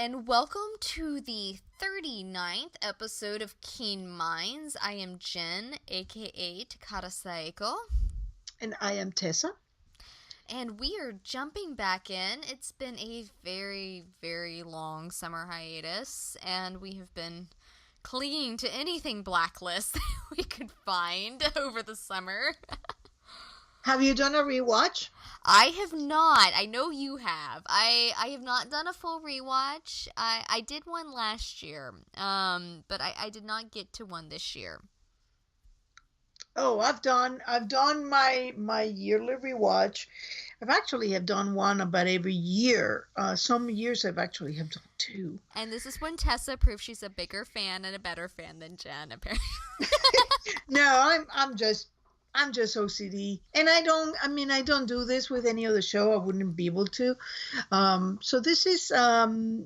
and welcome to the 39th episode of Keen Minds. I am Jen, aka Takara Saeko. And I am Tessa. And we are jumping back in. It's been a very, very long summer hiatus, and we have been clinging to anything Blacklist that we could find over the summer. Have you done a rewatch? I have not. I know you have. I have not done a full rewatch. I did one last year, but I did not get to one this year. Oh, I've done my yearly rewatch. I've actually have done one about every year. Some years I've actually have done two. And this is when Tessa proves she's a bigger fan and a better fan than Jen, apparently. No, I'm just OCD, and I don't do this with any other show. I wouldn't be able to. So this is to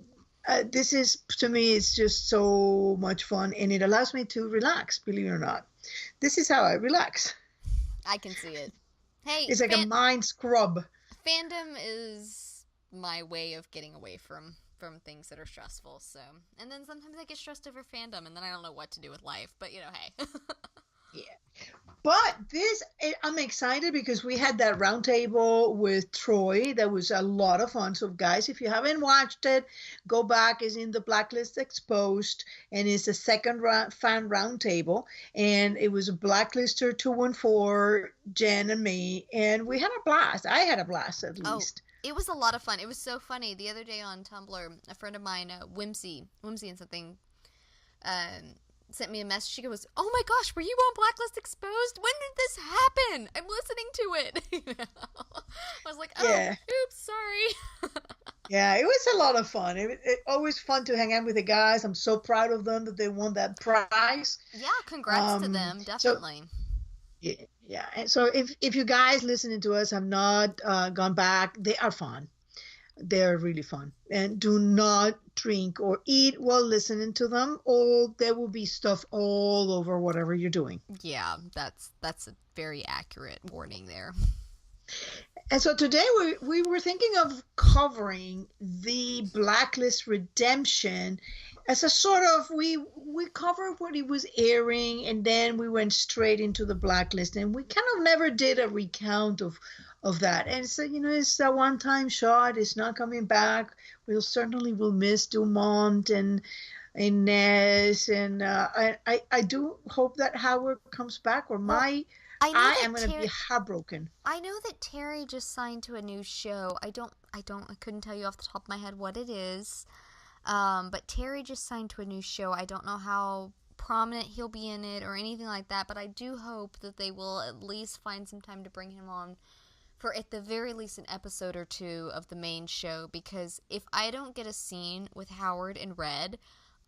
me, it's just so much fun, and it allows me to relax. Believe it or not, this is how I relax. I can see it. Hey, it's like a mind scrub. Fandom is my way of getting away from things that are stressful. So, and then sometimes I get stressed over fandom, and then I don't know what to do with life. But hey. Yeah. But I'm excited because we had that roundtable with Troy. That was a lot of fun. So, guys, if you haven't watched it, go back. It's in the Blacklist Exposed, and it's the second fan roundtable. And it was a Blacklister 214, Jen and me, and we had a blast. I had a blast, at least. Oh, it was a lot of fun. It was so funny. The other day on Tumblr, a friend of mine, Whimsy and something, sent me a message. She goes, "Oh my gosh, were you on Blacklist Exposed? When did this happen? I'm listening to it." I was like, "Oh, yeah. Oops, sorry." Yeah, it was a lot of fun. It always fun to hang out with the guys. I'm so proud of them that they won that prize. Yeah, congrats to them, definitely. So, yeah. And so if you guys listening to us have not gone back, they are fun. They're really fun. And do not drink or eat while listening to them, or there will be stuff all over whatever you're doing. Yeah, that's a very accurate warning there. And so today we were thinking of covering the Blacklist Redemption as a sort of, we covered what it was airing, and then we went straight into the Blacklist, and we kind of never did a recount of that. And so, it's a one-time shot. It's not coming back. We'll certainly will miss Dumont and Ness, and I do hope that Howard comes back, or I am going to be heartbroken. I know that Terry just signed to a new show. I couldn't tell you off the top of my head what it is. But Terry just signed to a new show. I don't know how prominent he'll be in it or anything like that, but I do hope that they will at least find some time to bring him on for at the very least an episode or two of the main show, because if I don't get a scene with Howard and Red,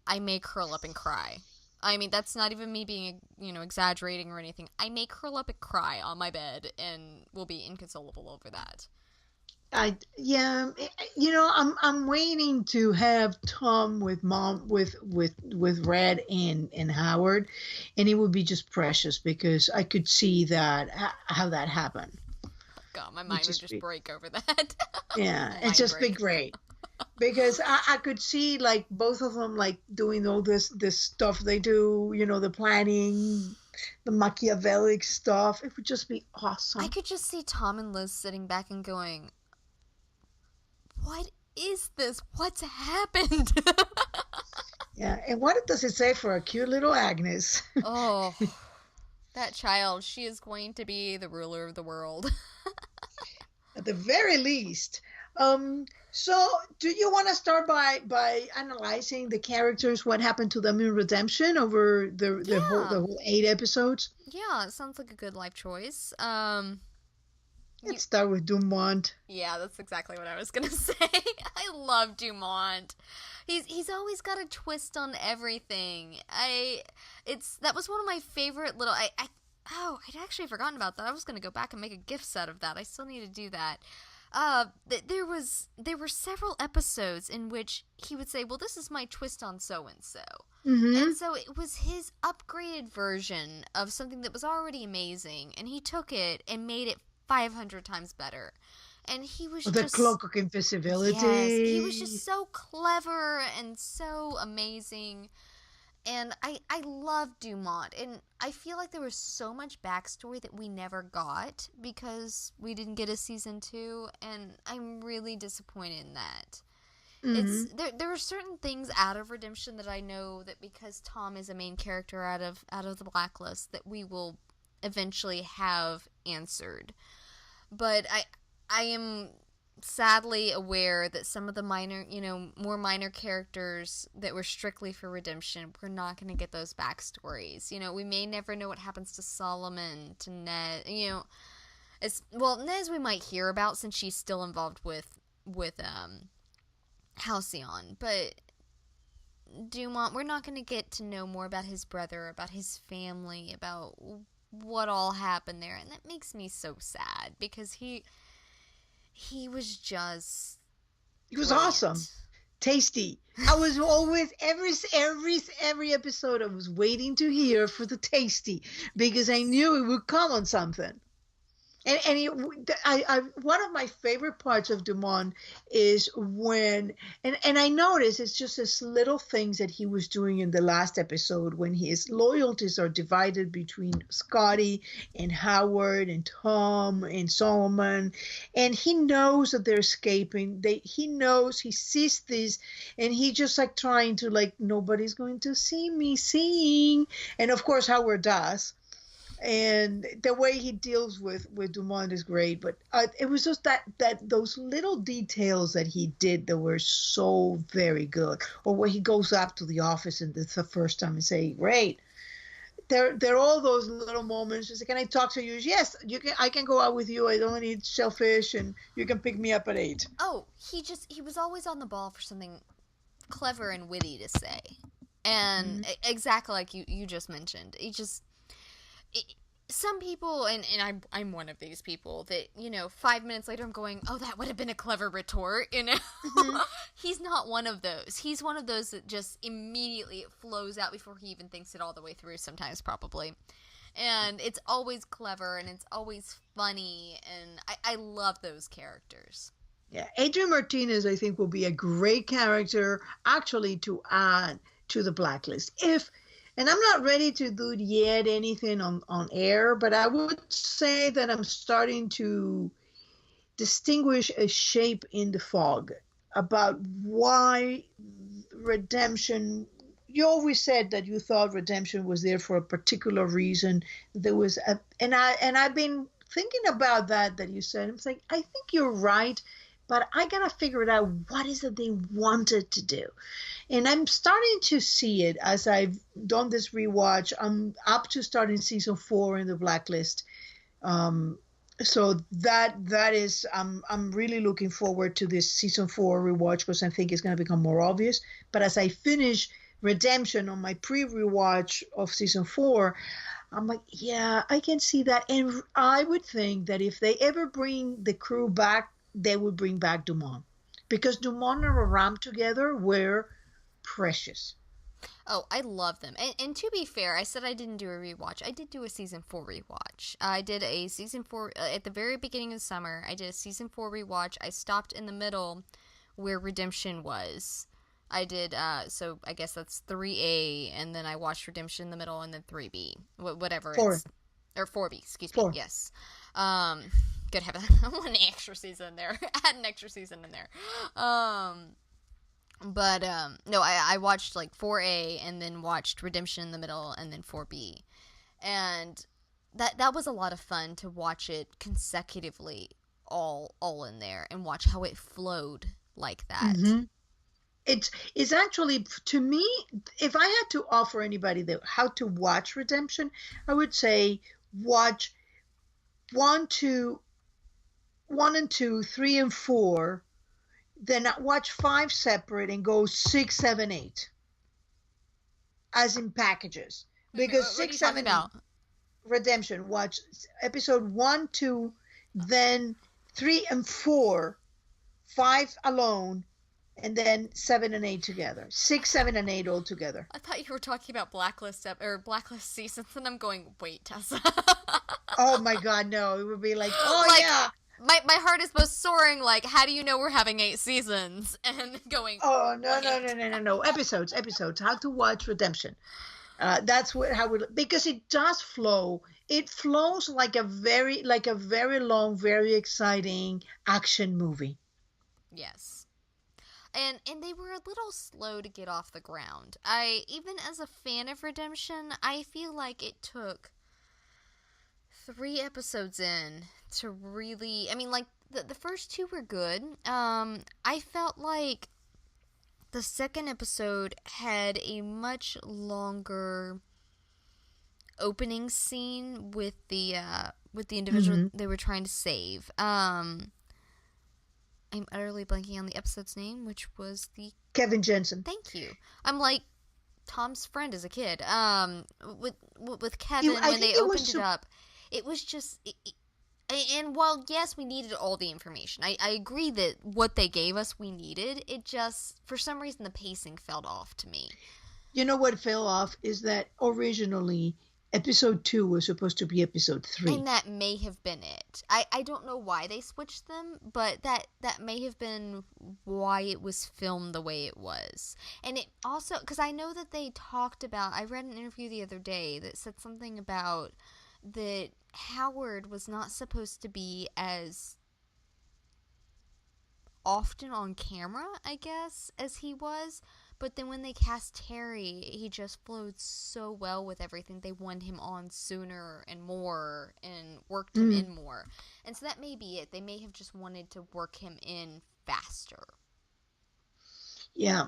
I may curl up and cry. I mean, that's not even me being, exaggerating or anything. I may curl up and cry on my bed and will be inconsolable over that. I'm waiting to have Tom with Mom with Red and Howard, and it would be just precious because I could see that how that happened. God, my mind would just break over that. Yeah, it's just be great. Because I could see like both of them like doing all this stuff they do, the planning, the Machiavellic stuff. It would just be awesome. I could just see Tom and Liz sitting back and going, "What is this? What's happened?" Yeah, and what does it say for a cute little Agnes? Oh, that child. She is going to be the ruler of the world. At the very least. So do you want to start by analyzing the characters, what happened to them in Redemption over the whole 8 episodes? Yeah, it sounds like a good life choice. Let's start with Dumont. Yeah, that's exactly what I was gonna say. I love Dumont. He's always got a twist on everything. That was one of my favorite little. I'd actually forgotten about that. I was gonna go back and make a gift set of that. I still need to do that. There were several episodes in which he would say, "Well, this is my twist on so-and-so." Mm-hmm. And so it was his upgraded version of something that was already amazing, and he took it and made it 500 times better. And he was The just... cloak of Yes, he was invisibility. just so clever and so amazing. And I love Dumont, and I feel like there was so much backstory that we never got because we didn't get a season 2, and I'm really disappointed in that. Hmm. There are certain things out of Redemption that I know that because Tom is a main character out of the Blacklist that we will eventually have answered. But I am sadly aware that some of the minor, more minor characters that were strictly for redemption, we're not going to get those backstories. We may never know what happens to Solomon, to Ned. Nez we might hear about since she's still involved with Halcyon, but Dumont, we're not going to get to know more about his brother, about his family, about what all happened there, and that makes me so sad because he was just It was awesome. brilliant. Tasty. I was always every episode I was waiting to hear for the tasty because I knew it would come on something. And one of my favorite parts of Dumont is when and I noticed it's just this little things that he was doing in the last episode when his loyalties are divided between Scotty and Howard and Tom and Solomon, and he knows that they're escaping. He knows, he sees this, and he just like trying to like nobody's going to see me seeing, and of course Howard does. And the way he deals with Dumont is great, but it was just that those little details that he did that were so very good. Or when he goes up to the office and it's the first time and say, "Great." They're all those little moments. Just like, can I talk to you? Yes, you can. I can go out with you. I don't need shellfish, and you can pick me up at 8. Oh, he was always on the ball for something clever and witty to say, and Mm-hmm. exactly like you just mentioned. Some people, and I'm one of these people that 5 minutes later I'm going, oh, that would have been a clever retort. Mm-hmm. He's not one of those. He's one of those that just immediately it flows out before he even thinks it all the way through. Sometimes probably, and it's always clever and it's always funny, and I love those characters. Yeah, Adrian Martinez, I think, will be a great character actually to add to the Blacklist. And I'm not ready to do yet anything on air, but I would say that I'm starting to distinguish a shape in the fog about why redemption. You always said that you thought redemption was there for a particular reason. And I've been thinking about that you said. I'm like, I think you're right, but I gotta figure it out. What is it they wanted to do? And I'm starting to see it as I've done this rewatch. I'm up to starting season 4 in the Blacklist. So that is I'm really looking forward to this season 4 rewatch because I think it's going to become more obvious. But as I finish Redemption on my pre-rewatch of season 4, I'm like, yeah, I can see that. And I would think that if they ever bring the crew back, they would bring back Dumont because Dumont and Ram together were precious. Oh, I love them. And to be fair, I said I didn't do a rewatch. I did do a season 4 rewatch. I did a season 4 at the very beginning of the summer. I did a season 4 rewatch. I stopped in the middle where Redemption was. I did, so I guess that's 3A, and then I watched Redemption in the middle, and then 3B. Whatever 4. it's. Or 4B, excuse me. 4. Yes. Good heavens. I want an extra season in there. Add an extra season in there. But no, I watched like 4A and then watched Redemption in the middle and then 4B. And that was a lot of fun to watch it consecutively all in there and watch how it flowed like that. Mm-hmm. It's actually, to me, if I had to offer anybody how to watch Redemption, I would say watch 1 and 2, 3 and 4, then watch 5 separate and go 6, 7, 8 as in packages. Because What 6, are you 7, talking about? Redemption, watch episode 1, 2, then 3 and 4, 5 alone, and then 7 and 8 together. 6, 7, and 8 all together. I thought you were talking about Blacklist Blacklist seasons, and I'm going, wait, Tessa. Oh my God, no! It would be like, oh Like, yeah, My heart is both soaring, like, how do you know we're having 8 seasons? And going, Oh, no, no, wait. no, no, no, no. Episodes. How to watch Redemption. That's how it, because it does flow. It flows like a very long, very exciting action movie. Yes. And they were a little slow to get off the ground. Even as a fan of Redemption, I feel like it took 3 episodes in to really, I mean, like, the first 2 were good. I felt like the second episode had a much longer opening scene with the individual Mm-hmm. they were trying to save. I'm utterly blanking on the episode's name, which was the Kevin Jensen. thank you. I'm like Tom's friend as a kid. With Kevin I when they think it opened was it up, it was just. And while yes, we needed all the information, I agree that what they gave us we needed. It just for some reason the pacing fell off to me. You know what fell off is that originally episode 2 was supposed to be episode 3. And that may have been it. I don't know why they switched them, but that may have been why it was filmed the way it was. And it also, because I know that they talked about, I read an interview the other day that said something about that Howard was not supposed to be as often on camera, I guess, as he was. But then when they cast Terry, he just flowed so well with everything. They wanted him on sooner and more and worked him in more. And so that may be it. They may have just wanted to work him in faster. Yeah,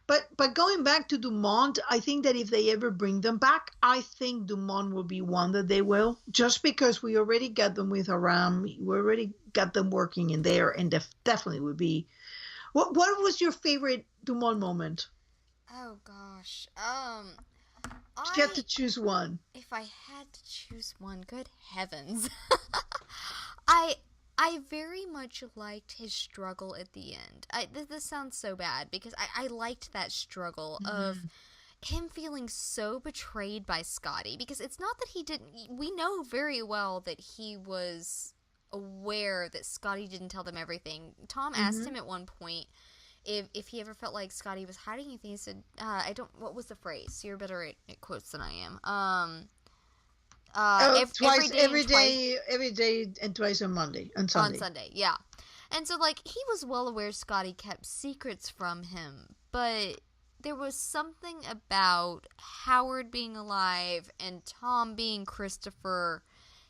but going back to Dumont, I think that if they ever bring them back, I think Dumont will be one that they will, just because we already got them with Aram, we already got them working in there, and definitely would be. What was your favorite Dumont moment? Oh gosh. If you have to choose one. If I had to choose one, good heavens. I I very much liked his struggle at the end. This sounds so bad because I liked that struggle of him feeling so betrayed by Scotty, because it's not that he didn't. We know very well that he was aware that Scotty didn't tell them everything. Tom asked him at one point if he ever felt like Scotty was hiding anything. He said, I don't, what was the phrase? You're better at quotes than I am. Every day and twice on Monday, on Sunday. On Sunday, yeah. And so, like, he was well aware Scotty kept secrets from him, but there was something about Howard being alive and Tom being Christopher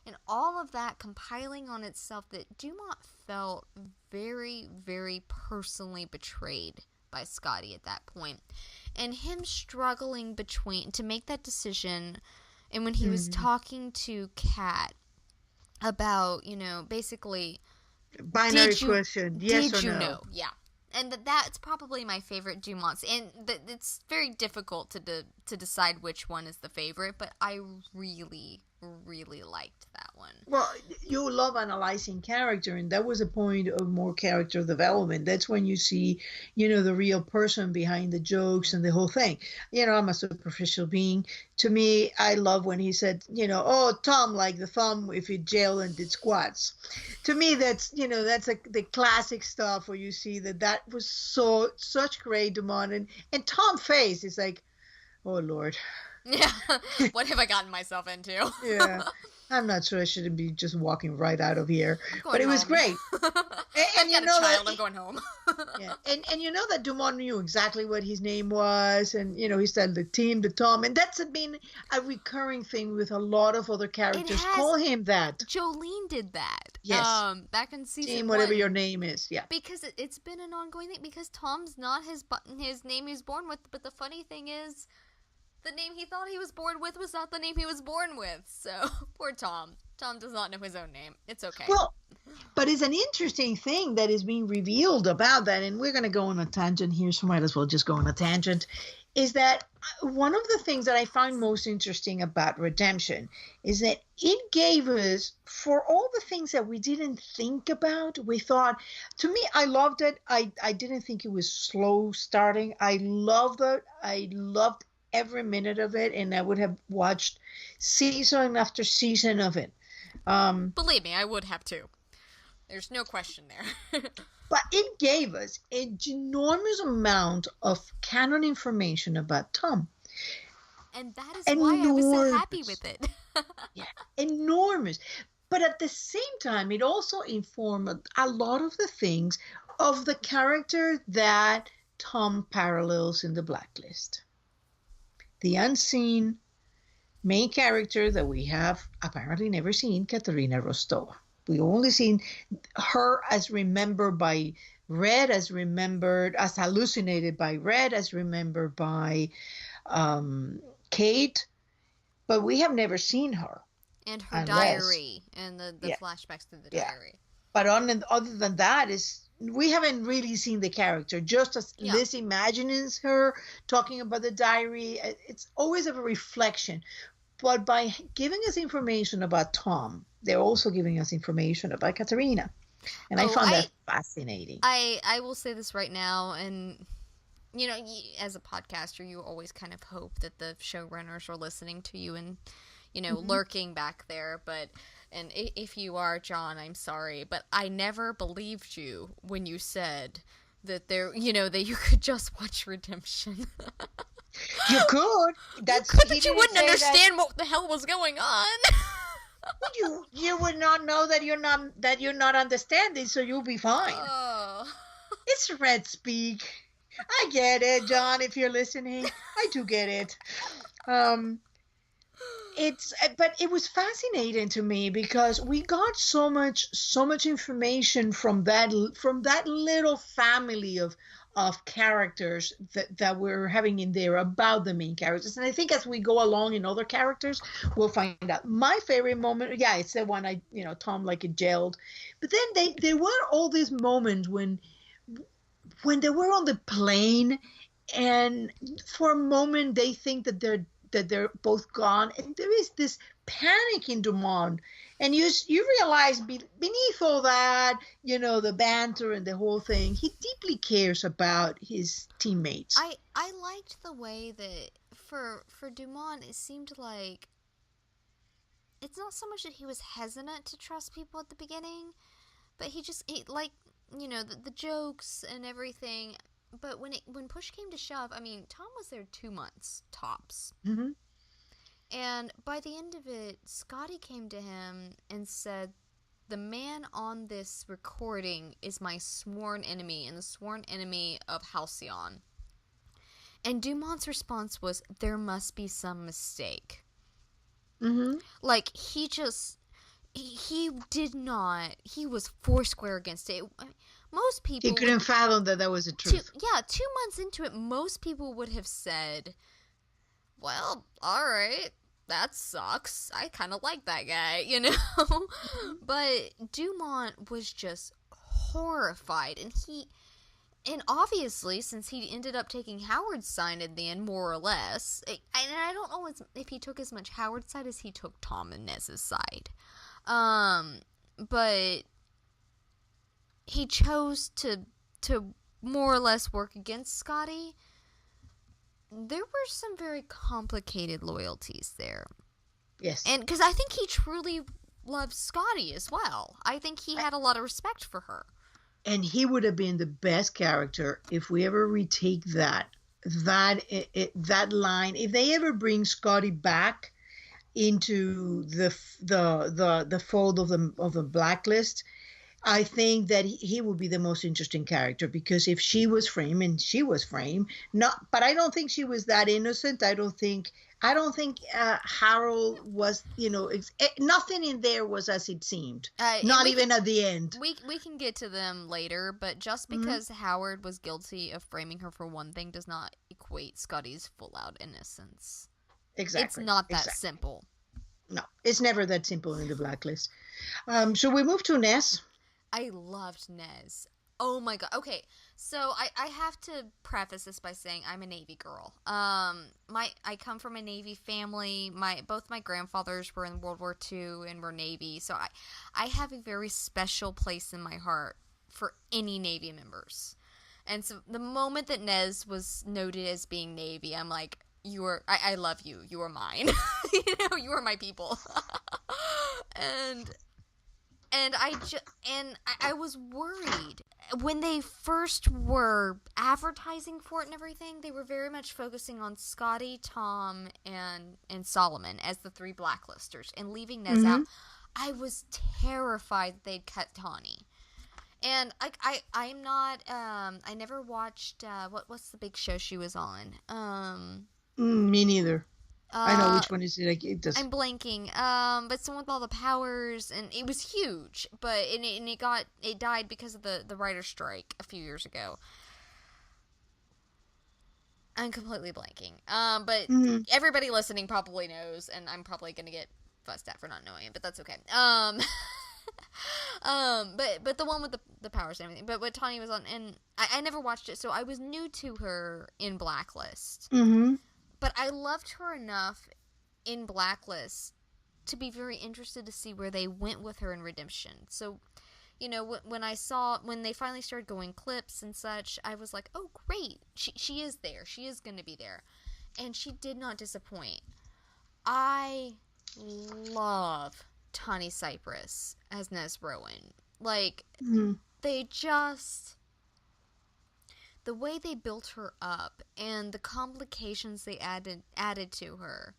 and all of that compiling on itself that Dumont felt very, very personally betrayed by Scotty at that point. And him struggling to make that decision. And when he was talking to Kat about, basically... Binary question, yes or no. Did you know? Yeah. And that's probably my favorite Dumont's. And it's very difficult to decide which one is the favorite, but I really, really liked that one. Well, you love analyzing character, and that was a point of more character development. That's when you see, the real person behind the jokes and the whole thing. I'm a superficial being. To me, I love when he said, oh, Tom, like the thumb if he jailed and did squats. To me, that's like the classic stuff where you see that was such great Dumont. And Tom's face is like, oh, Lord. Yeah, what have I gotten myself into? Yeah, I'm not sure I shouldn't be just walking right out of here, but it was great. And I've got a child, I'm going home. Yeah, and you know that Dumont knew exactly what his name was, and he said the team, the Tom, and that's been a recurring thing with a lot of other characters. Call him that. Jolene did that. Yes. Back in season team, 1. whatever your name is, yeah. Because it's been an ongoing thing. Because Tom's not his name he was born with, but the funny thing is, the name he thought he was born with was not the name he was born with. So, poor Tom. Tom does not know his own name. It's okay. Well, but it's an interesting thing that is being revealed about that, and we're going to go on a tangent here, so might as well just go on a tangent, is that one of the things that I find most interesting about Redemption is that it gave us, for all the things that we didn't think about, we thought, to me, I loved it. I didn't think it was slow starting. I loved it. I loved every minute of it, and I would have watched season after season of it. Believe me, I would have too. There's no question there. But it gave us a enormous amount of canon information about Tom. And that is why I was so happy Enormous. with it. Yeah, enormous. But at the same time, it also informed a lot of the things of the character that Tom parallels in the Blacklist. The unseen main character that we have apparently never seen, Katerina Rostova. We only seen her as remembered by Red, as remembered, as hallucinated by Red, as remembered by Kate, but we have never seen her. And her diary, and the flashbacks through the diary. But other than that, we haven't really seen the character. Just as Liz imagines her talking about the diary, it's always a reflection. But by giving us information about Tom, they're also giving us information about Katerina. And I found that fascinating. I will say this right now, and you know, as a podcaster, you always kind of hope that the showrunners are listening to you and, you know, lurking back there. And if you are, John, I'm sorry, but I never believed you when you said that that you could just watch Redemption. You could. But you wouldn't understand what the hell was going on. you would not know that you're not understanding, so you'll be fine. Oh. It's Red speak. I get it, John. If you're listening, I do get it. But it was fascinating to me because we got so much information from that little family of characters that we're having in there about the main characters. And I think as we go along in other characters, we'll find out. My favorite moment, it's the one Tom like it gelled. But then there were all these moments when they were on the plane and for a moment they think that they're both gone, and there is this panic in Dumont, and you realize beneath all that, the banter and the whole thing, he deeply cares about his teammates. I liked the way that for Dumont, it seemed like it's not so much that he was hesitant to trust people at the beginning, but he the jokes and everything. But when push came to shove, I mean, Tom was there 2 months tops. Mm-hmm. And by the end of it, Scotty came to him and said, "The man on this recording is my sworn enemy and the sworn enemy of Halcyon." And Dumont's response was, "There must be some mistake." Mm-hmm. Like, he did not, he was foursquare against it. Most people... He couldn't fathom that was the truth. 2 months into it, most people would have said, "Well, alright, that sucks. I kind of like that guy," But Dumont was just horrified, and obviously, since he ended up taking Howard's side in the end, more or less, and I don't know if he took as much Howard's side as he took Tom and Nez's side, but he chose to more or less work against Scotty. There were some very complicated loyalties there. Yes. And because I think he truly loved Scotty as well. I think he had a lot of respect for her. And he would have been the best character if we ever retake that line. If they ever bring Scotty back into the fold of the Blacklist, I think that he would be the most interesting character, because if she was framed, and she was framed, but I don't think she was that innocent. I don't think Harold was, nothing in there was as it seemed. Not even at the end. We can get to them later, but just because Howard was guilty of framing her for one thing does not equate Scotty's full-out innocence. Exactly. It's not that simple. No, it's never that simple in the Blacklist. Should we move to Ness? I loved Nez. Oh my god. Okay, so I have to preface this by saying I'm a Navy girl. I come from a Navy family. Both my grandfathers were in World War II and were Navy, so I have a very special place in my heart for any Navy members. And so the moment that Nez was noted as being Navy, I'm like, I love you. You are mine. You are my people. and I was worried when they first were advertising for it and everything. They were very much focusing on Scotty, Tom, and Solomon as the 3 blacklisters and leaving Nez out. I was terrified they'd cut Tawny. And I'm not I never watched what's the big show she was on. Me neither. I know which one is it. I'm blanking. But someone with all the powers, and it was huge. But it died because of the writer's strike a few years ago. I'm completely blanking. But everybody listening probably knows, and I'm probably gonna get fussed at for not knowing it, but that's okay. But the one with the powers and everything. But what Tawny was on, and I never watched it, so I was new to her in Blacklist. But I loved her enough in Blacklist to be very interested to see where they went with her in Redemption. So, when they finally started going clips and such, I was like, oh, great. She is there. She is going to be there. And she did not disappoint. I love Tawny Cypress as Nez Rowan. Like, they just... The way they built her up and the complications they added to her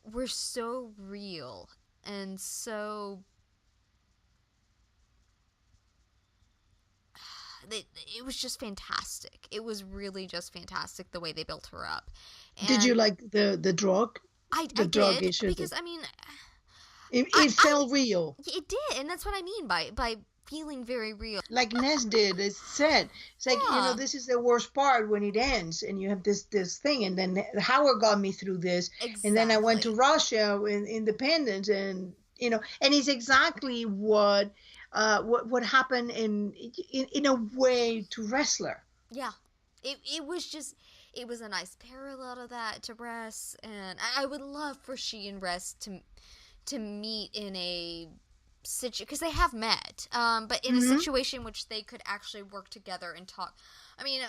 were so real and so... It was just fantastic. It was really just fantastic the way they built her up. And did you like the drug? I did, issue? Because, I mean... It felt real. It did, and that's what I mean by feeling very real. Like Nez did, it said. It's like, this is the worst part when it ends, and you have this thing, and then Howard got me through this, Exactly. And then I went to Russia in Independence, and, and it's exactly what happened in a way to Wrestler. Yeah. It was a nice parallel to that, to Ress, and I would love for she and Ress to meet in a situation, because they have met, but in a situation which they could actually work together and talk. I mean,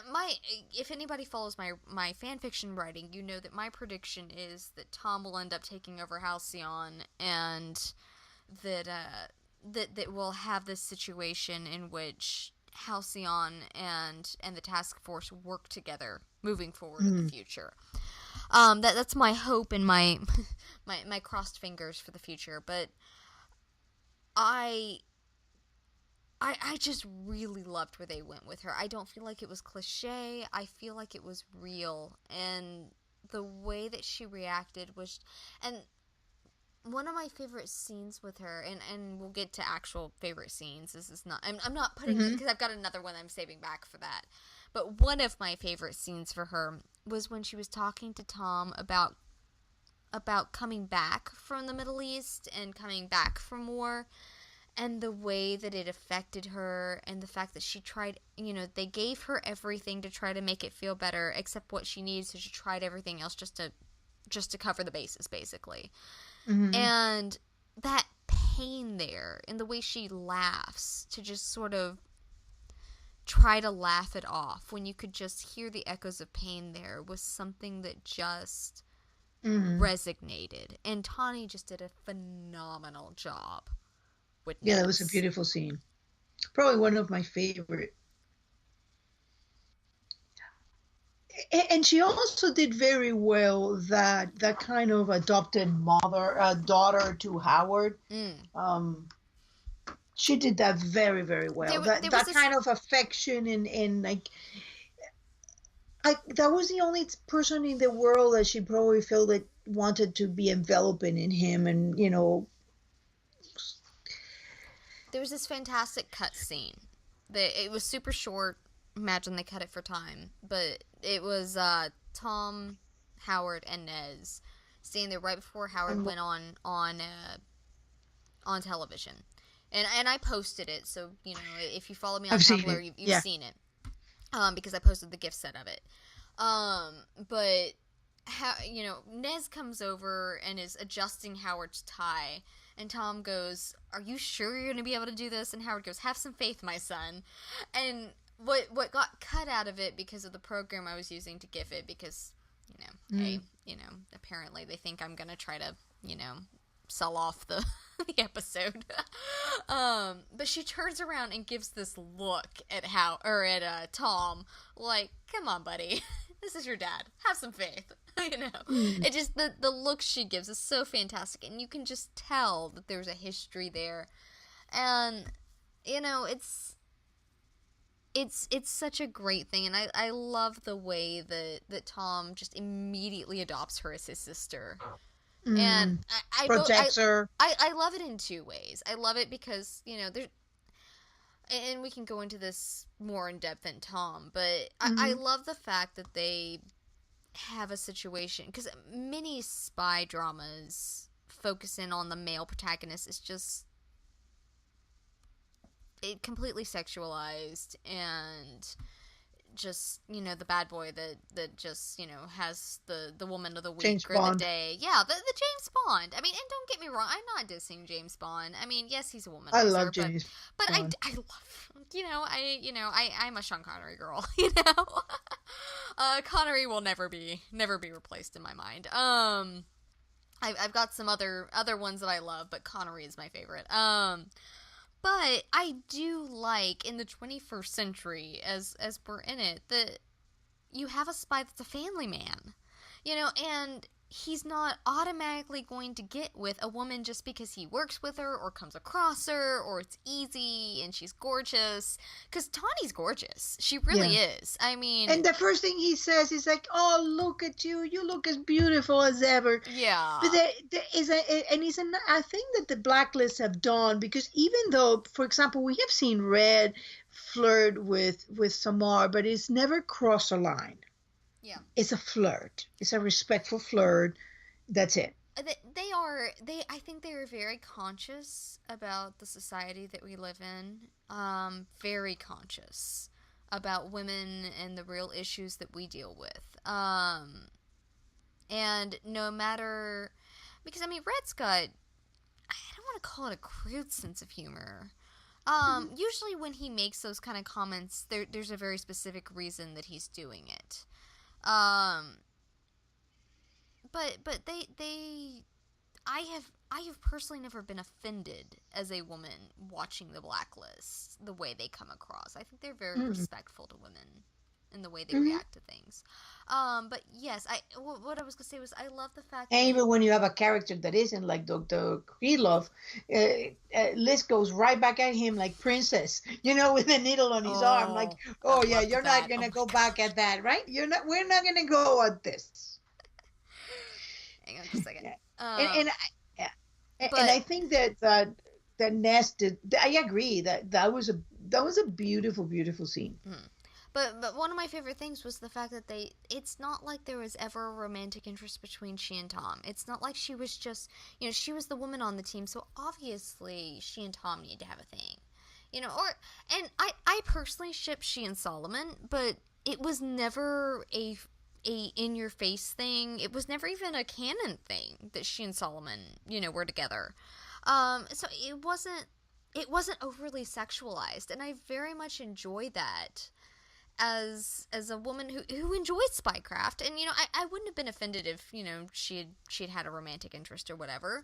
if anybody follows my fan fiction writing, you know that my prediction is that Tom will end up taking over Halcyon, and that we'll have this situation in which Halcyon and the task force work together moving forward in the future. That's my hope and my crossed fingers for the future. But I just really loved where they went with her. I don't feel like it was cliche. I feel like it was real, and the way that she reacted was, and one of my favorite scenes with her, and we'll get to actual favorite scenes. This is not, I'm not putting it, because I've got another one I'm saving back for that. But one of my favorite scenes for her was when she was talking to Tom about coming back from the Middle East and coming back from war, and the way that it affected her, and the fact that she tried, they gave her everything to try to make it feel better, except what she needs, so she tried everything else just to cover the bases, basically. And that pain there, and the way she laughs, to just sort of try to laugh it off when you could just hear the echoes of pain there, was something that just resonated. And Tawny just did a phenomenal job with Nez. Yeah, that was a beautiful scene. Probably one of my favorite. And she also did very well that kind of adopted daughter to Howard. She did that very, very well. That kind of affection and like, that was the only person in the world that she probably felt that wanted to be enveloping in him, and There was this fantastic cut scene. It was super short. Imagine they cut it for time, but it was Tom, Howard, and Nez standing there right before Howard went on television, and I posted it. So if you follow me on Tumblr, you've seen it, because I posted the gift set of it. But Nez comes over and is adjusting Howard's tie. And Tom goes, "Are you sure you're going to be able to do this?" And Howard goes, "Have some faith, my son." And what got cut out of it because of the program I was using to GIF it, because, apparently they think I'm going to try to, sell off the the episode. But she turns around and gives this look at Tom, like, come on, buddy. This is your dad. Have some faith. You know, it just, the look she gives is so fantastic, and you can just tell that there's a history there. And, you know, it's such a great thing, and I love the way that Tom just immediately adopts her as his sister. And protects her. I love it in two ways. I love it because, you know, there's, and we can go into this more in depth than Tom, but I love the fact that they have a situation, because many spy dramas focus in on the male protagonist is just completely sexualized, and just, you know, the bad boy that just, you know, has the woman of the week James or Bond. the day. Yeah, the James Bond. I mean, and don't get me wrong, I'm not dissing James Bond. I mean, yes, he's a womanizer. I love James but Bond. I love, I'm a Sean Connery girl, you know? Connery will never be replaced in my mind. I've got some other ones that I love, but Connery is my favorite. But I do like, in the 21st century, as we're in it, that you have a spy that's a family man. You know, and he's not automatically going to get with a woman just because he works with her or comes across her or it's easy and she's gorgeous. Because Tawny's gorgeous. She really is. I mean... And the first thing he says is like, oh, look at you. You look as beautiful as ever. Yeah. But there is I think that the Blacklist have done, because even though, for example, we have seen Red flirt with Samar, but it's never crossed a line. Yeah. It's a flirt. It's a respectful flirt. That's it. I think they are very conscious about the society that we live in. Very conscious about women and the real issues that we deal with. And no matter, because I mean, Red's got, I don't want to call it a crude sense of humor. Usually when he makes those kind of comments, there's a very specific reason that he's doing it. But I have personally never been offended as a woman watching the Blacklist, the way they come across. I think they're very respectful to women in the way they react to things. But yes, what I was going to say was I love the fact that... And even when you have a character that isn't like Dr. Krylov, Liz goes right back at him like princess, you know, with a needle on his arm. Like, oh yeah, you're not going to go back at that, right? We're not going to go at this. Hang on just a second. Yeah. And I think that Nest did, I agree that was a beautiful, beautiful scene. But one of my favorite things was the fact that it's not like there was ever a romantic interest between she and Tom. It's not like she was just, you know, she was the woman on the team, so obviously she and Tom need to have a thing. You know, and I personally ship she and Solomon, but it was never a in-your-face thing. It was never even a canon thing that she and Solomon, you know, were together. So it wasn't overly sexualized, and I very much enjoy that as a woman who enjoys spycraft. And, you know, I wouldn't have been offended if, you know, she'd had a romantic interest or whatever.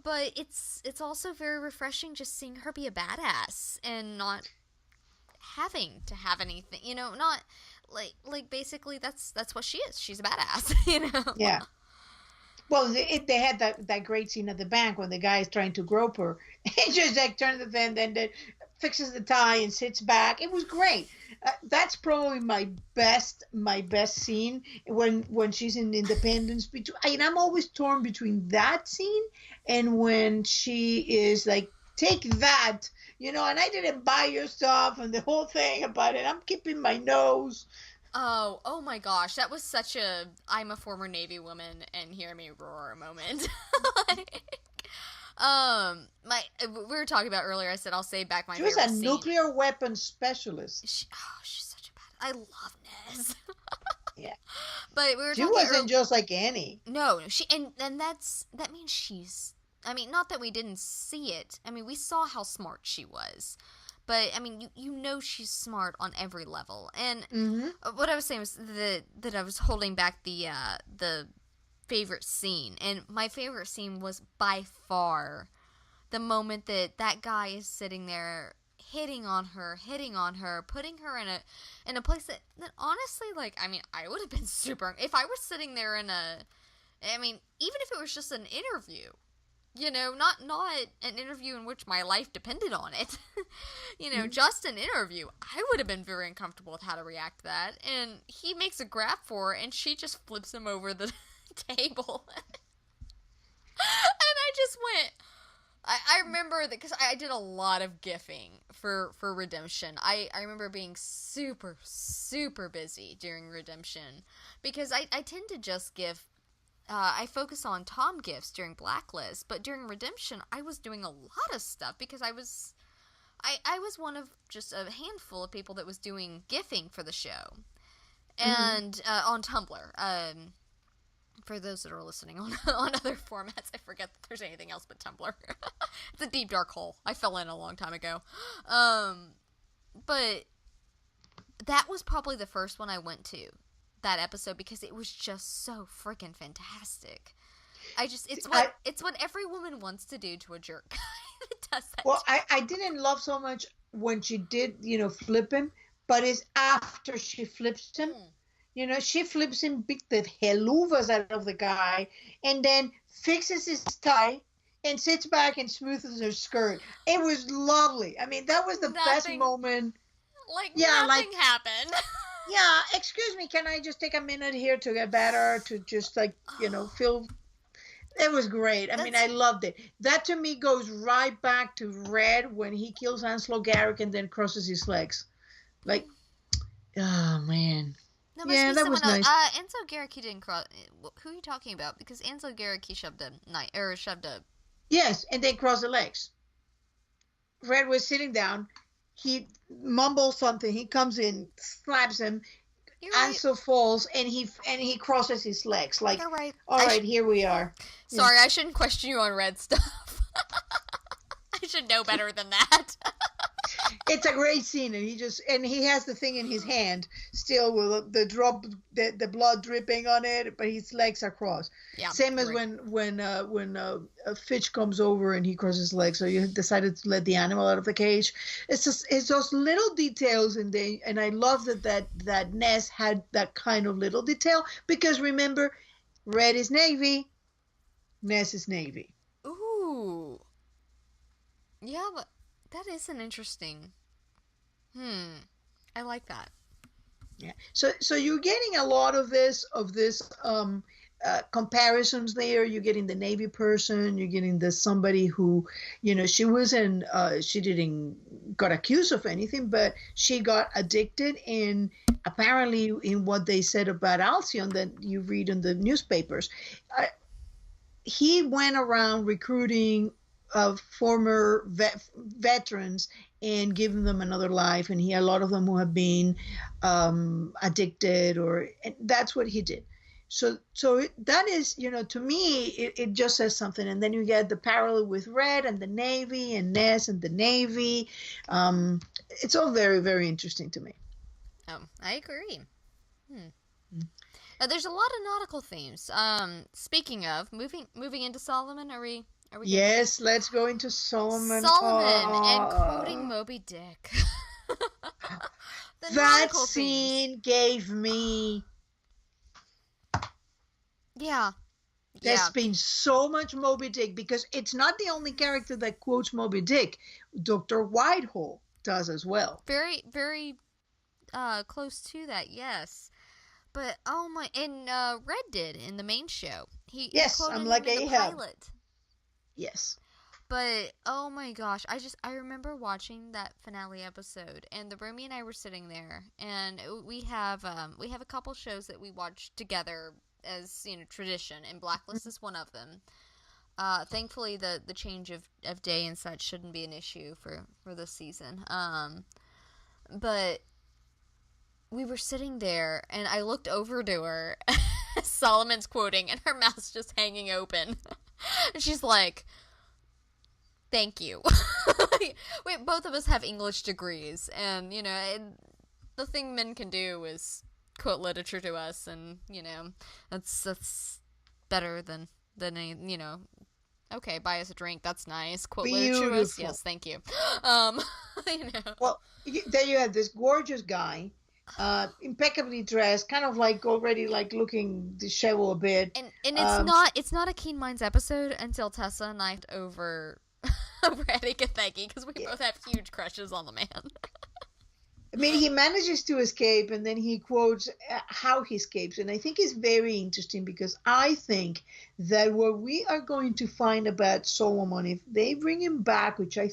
But it's also very refreshing just seeing her be a badass and not having to have anything, you know, not like basically that's what she is. She's a badass, you know. Yeah. Well, they had that great scene at the bank when the guy is trying to grope her. He just like turns the thing, then fixes the tie and sits back. It was great. That's probably my best scene when she's in Independence. And I'm always torn between that scene and when she is like, take that, you know, and I didn't buy your stuff and the whole thing about it. I'm keeping my nose. Oh my gosh, that was such a I'm a former Navy woman and hear me roar moment. We were talking about earlier, I said I'll say back my favorite scene. She was a nuclear weapons specialist. She's such a bad... I love Nez. Yeah. But we were she talking... wasn't just like Annie. No, and that means she's... I mean, not that we didn't see it. I mean, we saw how smart she was. But, I mean, you know she's smart on every level. And what I was saying was that I was holding back the favorite scene. And my favorite scene was by far the moment that guy is sitting there hitting on her, putting her in a place that honestly, like, I mean, I would have been super, if I was sitting there even if it was just an interview, not an interview in which my life depended on it, just an interview, I would have been very uncomfortable with how to react to that. And he makes a grab for her, and she just flips him over the table. And I just went, I remember that because I did a lot of gifting for Redemption. I remember being super, super busy during Redemption because I tend to just give, I focus on Tom gifts during Blacklist, but during Redemption I was doing a lot of stuff because I was one of just a handful of people that was doing gifting for the show. And on Tumblr. For those that are listening on other formats, I forget that there's anything else but Tumblr. It's a deep, dark hole. I fell in a long time ago. But that was probably the first one I went to, that episode, because it was just so freaking fantastic. It's what every woman wants to do to a jerk. It does that. Well, I didn't love so much when she did, flip him, but it's after she flips him. She flips him, beat the heluvas out of the guy, and then fixes his tie and sits back and smooths her skirt. It was lovely. I mean, that was the best moment. Nothing happened. Yeah, excuse me, can I just take a minute here to get better, to just, feel... It was great. I mean, I loved it. That, to me, goes right back to Red when he kills Ansel Garrick and then crosses his legs. Like, oh, man. No, yeah, that was nice. Ansel Garrick, he didn't cross. Who are you talking about? Because Ansel Garrick, he shoved a. Yes, and then crossed the legs. Red was sitting down. He mumbles something. He comes in, slaps him. Ansel falls, and he crosses his legs. Like, you're right. All right, here we are. Sorry, I shouldn't question you on Red stuff. I should know better than that. It's a great scene, and he has the thing in his hand still with the blood dripping on it, but his legs are crossed. Yeah, same as when Fitch comes over and he crosses his legs. So you decided to let the animal out of the cage. It's those little details and I love that Ness had that kind of little detail, because remember, Red is Navy, Ness is Navy. Ooh, yeah, but. That is an interesting. I like that. Yeah. So you're getting a lot of this comparisons there. You're getting the Navy person. You're getting somebody who, she didn't got accused of anything, but she got addicted, and apparently in what they said about Alcyon that you read in the newspapers, he went around recruiting of former veterans and giving them another life, and a lot of them who have been addicted, and that's what he did. So that is, to me, it just says something. And then you get the parallel with Red and the Navy and Ness and the Navy. It's all very, very interesting to me. Oh, I agree. There's a lot of nautical themes. Speaking of moving into Solomon, are we yes, let's go into Solomon. And quoting Moby Dick. That scene gave me... Yeah. There's been so much Moby Dick, because it's not the only character that quotes Moby Dick. Dr. Whitehall does as well. Very, very close to that, yes. But, oh my... And Red did in the main show. He quoted I'm like him in the pilot. Yes. But, oh my gosh, I remember watching that finale episode, and the roomie and I were sitting there, and we have a couple shows that we watch together as, tradition, and Blacklist is one of them. Thankfully, the change of day and such shouldn't be an issue for this season. But we were sitting there, and I looked over to her, Solomon's quoting, and her mouth's just hanging open. And she's like, thank you. Both of us have English degrees, and, the thing men can do is quote literature to us, and, that's better than any, Okay, buy us a drink. That's nice. Quote literature us. Beautiful. Yes, thank you. Um, you know. Well, there you have this gorgeous guy, impeccably dressed, kind of like already like looking disheveled a bit. And Um, it's not a Keen Minds episode until Tessa and I over Eddie Gathegi because we yeah. both have huge crushes on the man. I mean, he manages to escape, and then he quotes how he escapes, and I think it's very interesting because I think that what we are going to find about Solomon, if they bring him back, which I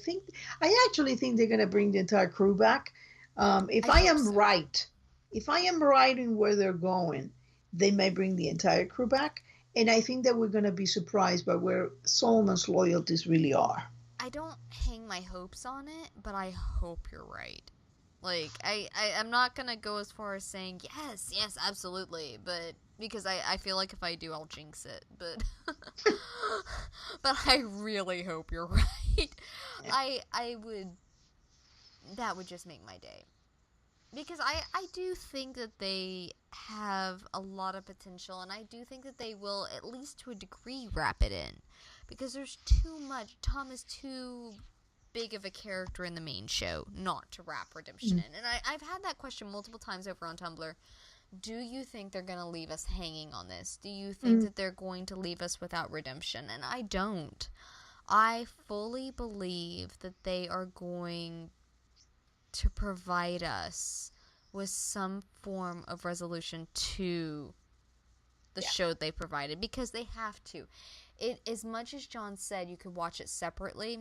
actually think they're going to bring the entire crew back. If I am so. right, if I am right in where they're going, they may bring the entire crew back, and I think that we're going to be surprised by where Solomon's loyalties really are. I don't hang my hopes on it, but I hope you're right. Like, I'm not gonna go as far as saying, yes, absolutely, but, because I feel like if I do, I'll jinx it, but, but I really hope you're right. Yeah. That would just make my day. Because I do think that they have a lot of potential, and I do think that they will, at least to a degree, wrap it in. Because there's too much, Tom is too big of a character in the main show not to wrap redemption in. And I've had that question multiple times over on Tumblr. Do you think they're going to leave us hanging on this? Do you think that they're going to leave us without redemption? And I don't. I fully believe that they are going to provide us with some form of resolution to the show they provided, because they have to. It, as much as John said you could watch it separately,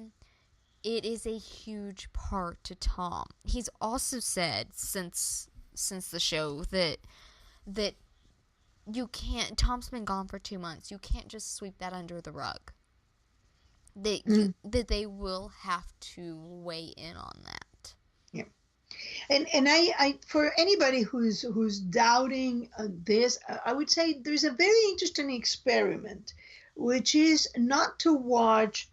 it is a huge part to Tom. He's also said since the show that you can't. Tom's been gone for 2 months. You can't just sweep that under the rug. That they will have to weigh in on that. Yeah, and I for anybody who's doubting this, I would say there's a very interesting experiment, which is not to watch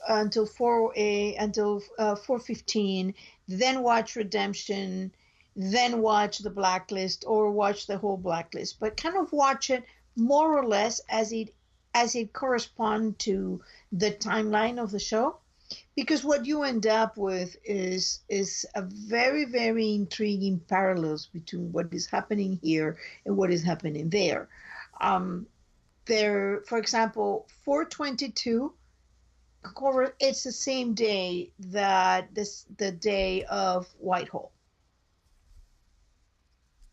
until 4:15, then watch Redemption, then watch the Blacklist, or watch the whole Blacklist, but kind of watch it more or less as it corresponds to the timeline of the show, because what you end up with is a very, very intriguing parallels between what is happening here and what is happening there. For example, 422. It's the same day that the day of Whitehall,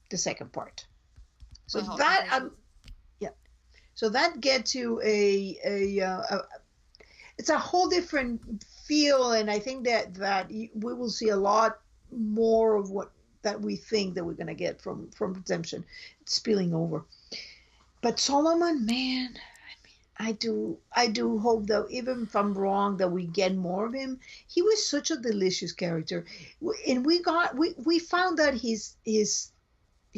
the second part. So so that gets you it's a whole different feel, and I think that we will see a lot more of what that we think that we're going to get from Redemption spilling over. But Solomon, man, I do hope, though, even if I'm wrong, that we get more of him. He was such a delicious character, and we found out his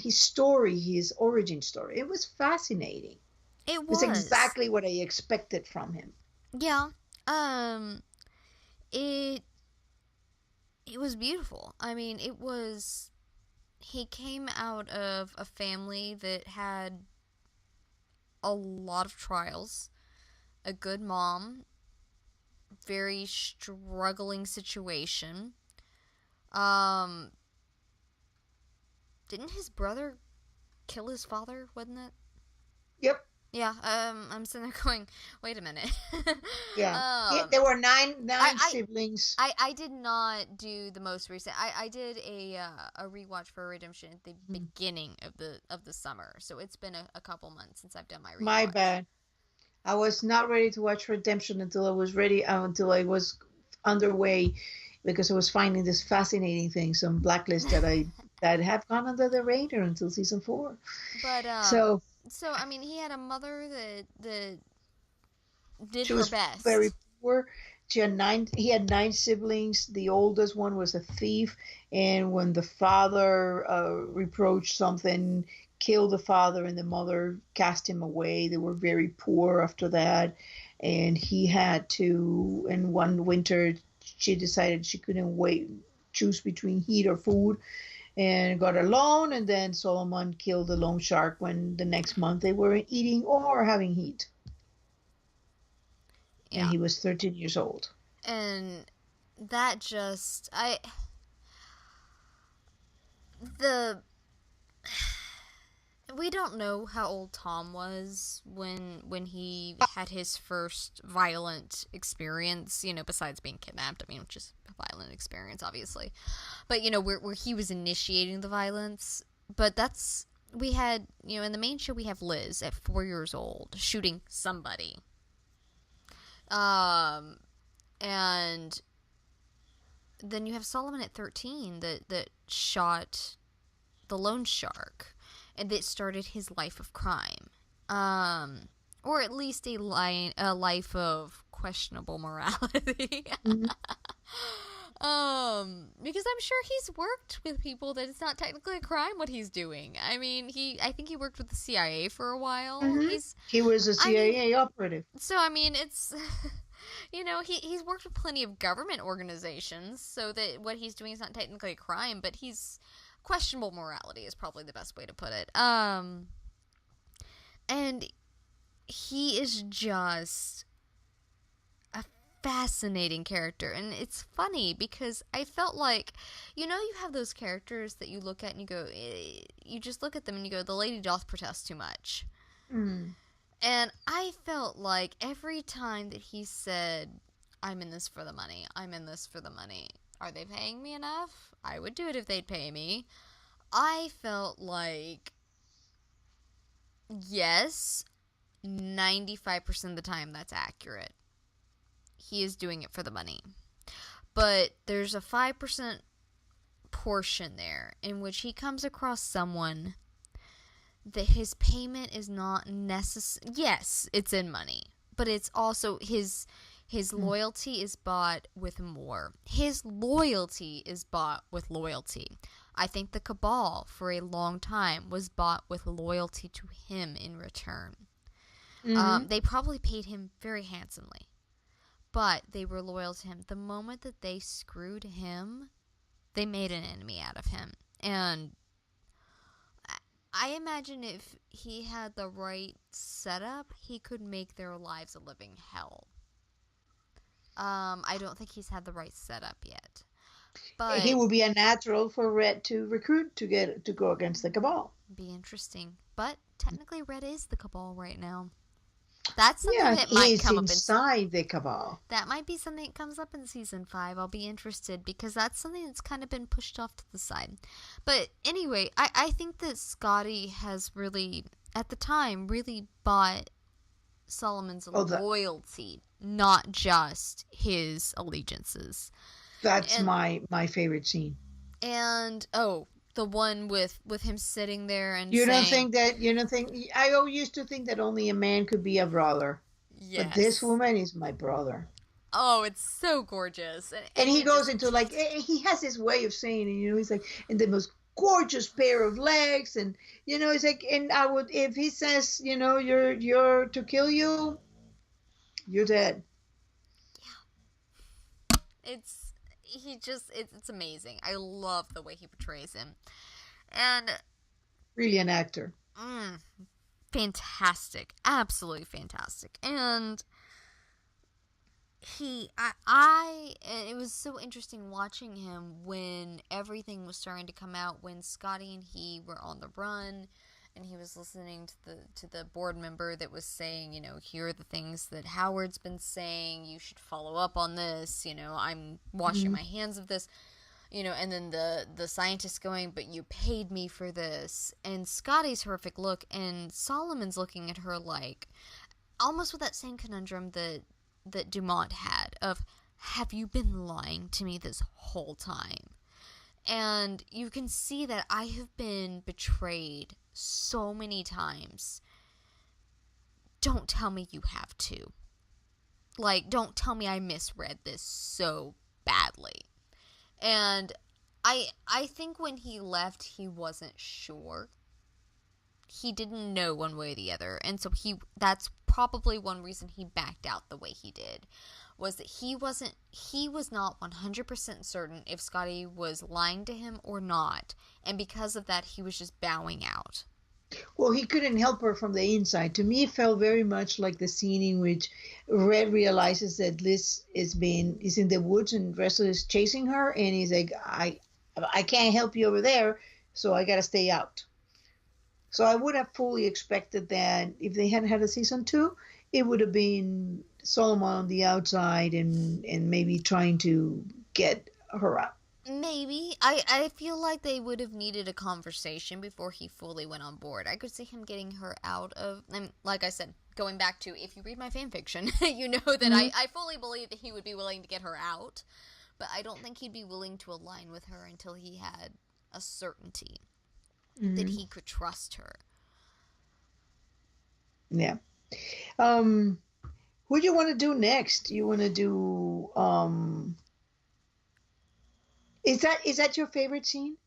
story, his origin story. It was fascinating. It was exactly what I expected from him. Yeah. It was beautiful. I mean, he came out of a family that had a lot of trials, a good mom, very struggling situation. Didn't his brother kill his father, wasn't it? Yep. Yeah, I'm sitting there going, wait a minute. Yeah, there were nine siblings. I did not do the most recent. I did a rewatch for Redemption at the beginning of the summer, so it's been a couple months since I've done my rewatch. My bad. I was not ready to watch Redemption until I was underway, because I was finding this fascinating thing, some Blacklist that have gone under the radar until season 4. But So I mean, he had a mother that did her best. Very poor. He had 9 siblings. The oldest one was a thief, and when the father reproached something, killed the father, and the mother cast him away. They were very poor after that, and he had to. And one winter, she decided she couldn't choose between heat or food, and got a loan, and then Solomon killed the loan shark when the next month they weren't eating or having heat. and Yeah. he was 13 years old. And that just, the, we don't know how old Tom was when he had his first violent experience, besides being kidnapped. I mean, which is a violent experience, obviously. But, where he was initiating the violence. But we had, in the main show, we have Liz at 4 years old shooting somebody. And then you have Solomon at 13 that shot the loan shark, and that started his life of crime, or at least a life of questionable morality. Mm-hmm. Because I'm sure he's worked with people that it's not technically a crime what he's doing. I mean, I think he worked with the CIA for a while. Mm-hmm. He was a CIA operative. So I mean, it's he's worked with plenty of government organizations, so that what he's doing is not technically a crime, but he's questionable morality is probably the best way to put it. And he is just a fascinating character, and it's funny because I felt like, you have those characters that you look at and you go, you just look at them and you go, the lady doth protest too much. Mm. And I felt like every time that he said, I'm in this for the money, I'm in this for the money, are they paying me enough? I would do it if they'd pay me. I felt like, yes, 95% of the time that's accurate. He is doing it for the money. But there's a 5% portion there in which he comes across someone that his payment is not necessary. Yes, it's in money, but it's also his loyalty is bought with more. His loyalty is bought with loyalty. I think the Cabal, for a long time, was bought with loyalty to him in return. Mm-hmm. They probably paid him very handsomely, but they were loyal to him. The moment that they screwed him, they made an enemy out of him. And I imagine if he had the right setup, he could make their lives a living hell. I don't think he's had the right setup yet. But he would be a natural for Red to recruit to go against the Cabal. Be interesting. But technically Red is the Cabal right now. That's something that might come up inside the Cabal. That might be something that comes up in season 5. I'll be interested because that's something that's kind of been pushed off to the side. But anyway, I think that Scotty has really, at the time, really bought Solomon's loyalty, not just his allegiances. That's my favorite scene. And the one with him sitting there and you don't think I used to think that only a man could be a brother. Yes. But this woman is my brother. Oh, it's so gorgeous. And he goes into he has this way of saying it, he's like, and the most gorgeous pair of legs, and he's like, and I would, if he says, you're to kill you, you're dead. Yeah. It's amazing. I love the way he portrays him. And really an actor. Fantastic. Absolutely fantastic. And it was so interesting watching him when everything was starting to come out, when Scotty and he were on the run, and he was listening to the board member that was saying, here are the things that Howard's been saying, you should follow up on this, I'm washing my hands of this, and then the scientist going, but you paid me for this, and Scotty's horrific look, and Solomon's looking at her like, almost with that same conundrum that Dumont had, of, have you been lying to me this whole time? And you can see that I have been betrayed so many times. Don't tell me you have to. Don't tell me I misread this so badly. And I think when he left, he wasn't sure. He didn't know one way or the other. And so that's probably one reason he backed out the way he did. Was that he was not 100% certain if Scotty was lying to him or not. And because of that, he was just bowing out. Well, he couldn't help her from the inside. To me, it felt very much like the scene in which Red realizes that Liz is in the woods and Russell is chasing her, and he's like, I can't help you over there, so I gotta stay out. So I would have fully expected that if they hadn't had a season two, it would have been Solomon on the outside and maybe trying to get her out. Maybe. I feel like they would have needed a conversation before he fully went on board. I could see him getting her out of, and like I said, going back to, if you read my fan fiction, you know that I fully believe that he would be willing to get her out, but I don't think he'd be willing to align with her until he had a certainty that he could trust her. Yeah. Who do you want to do next? You want to do is that your favorite scene?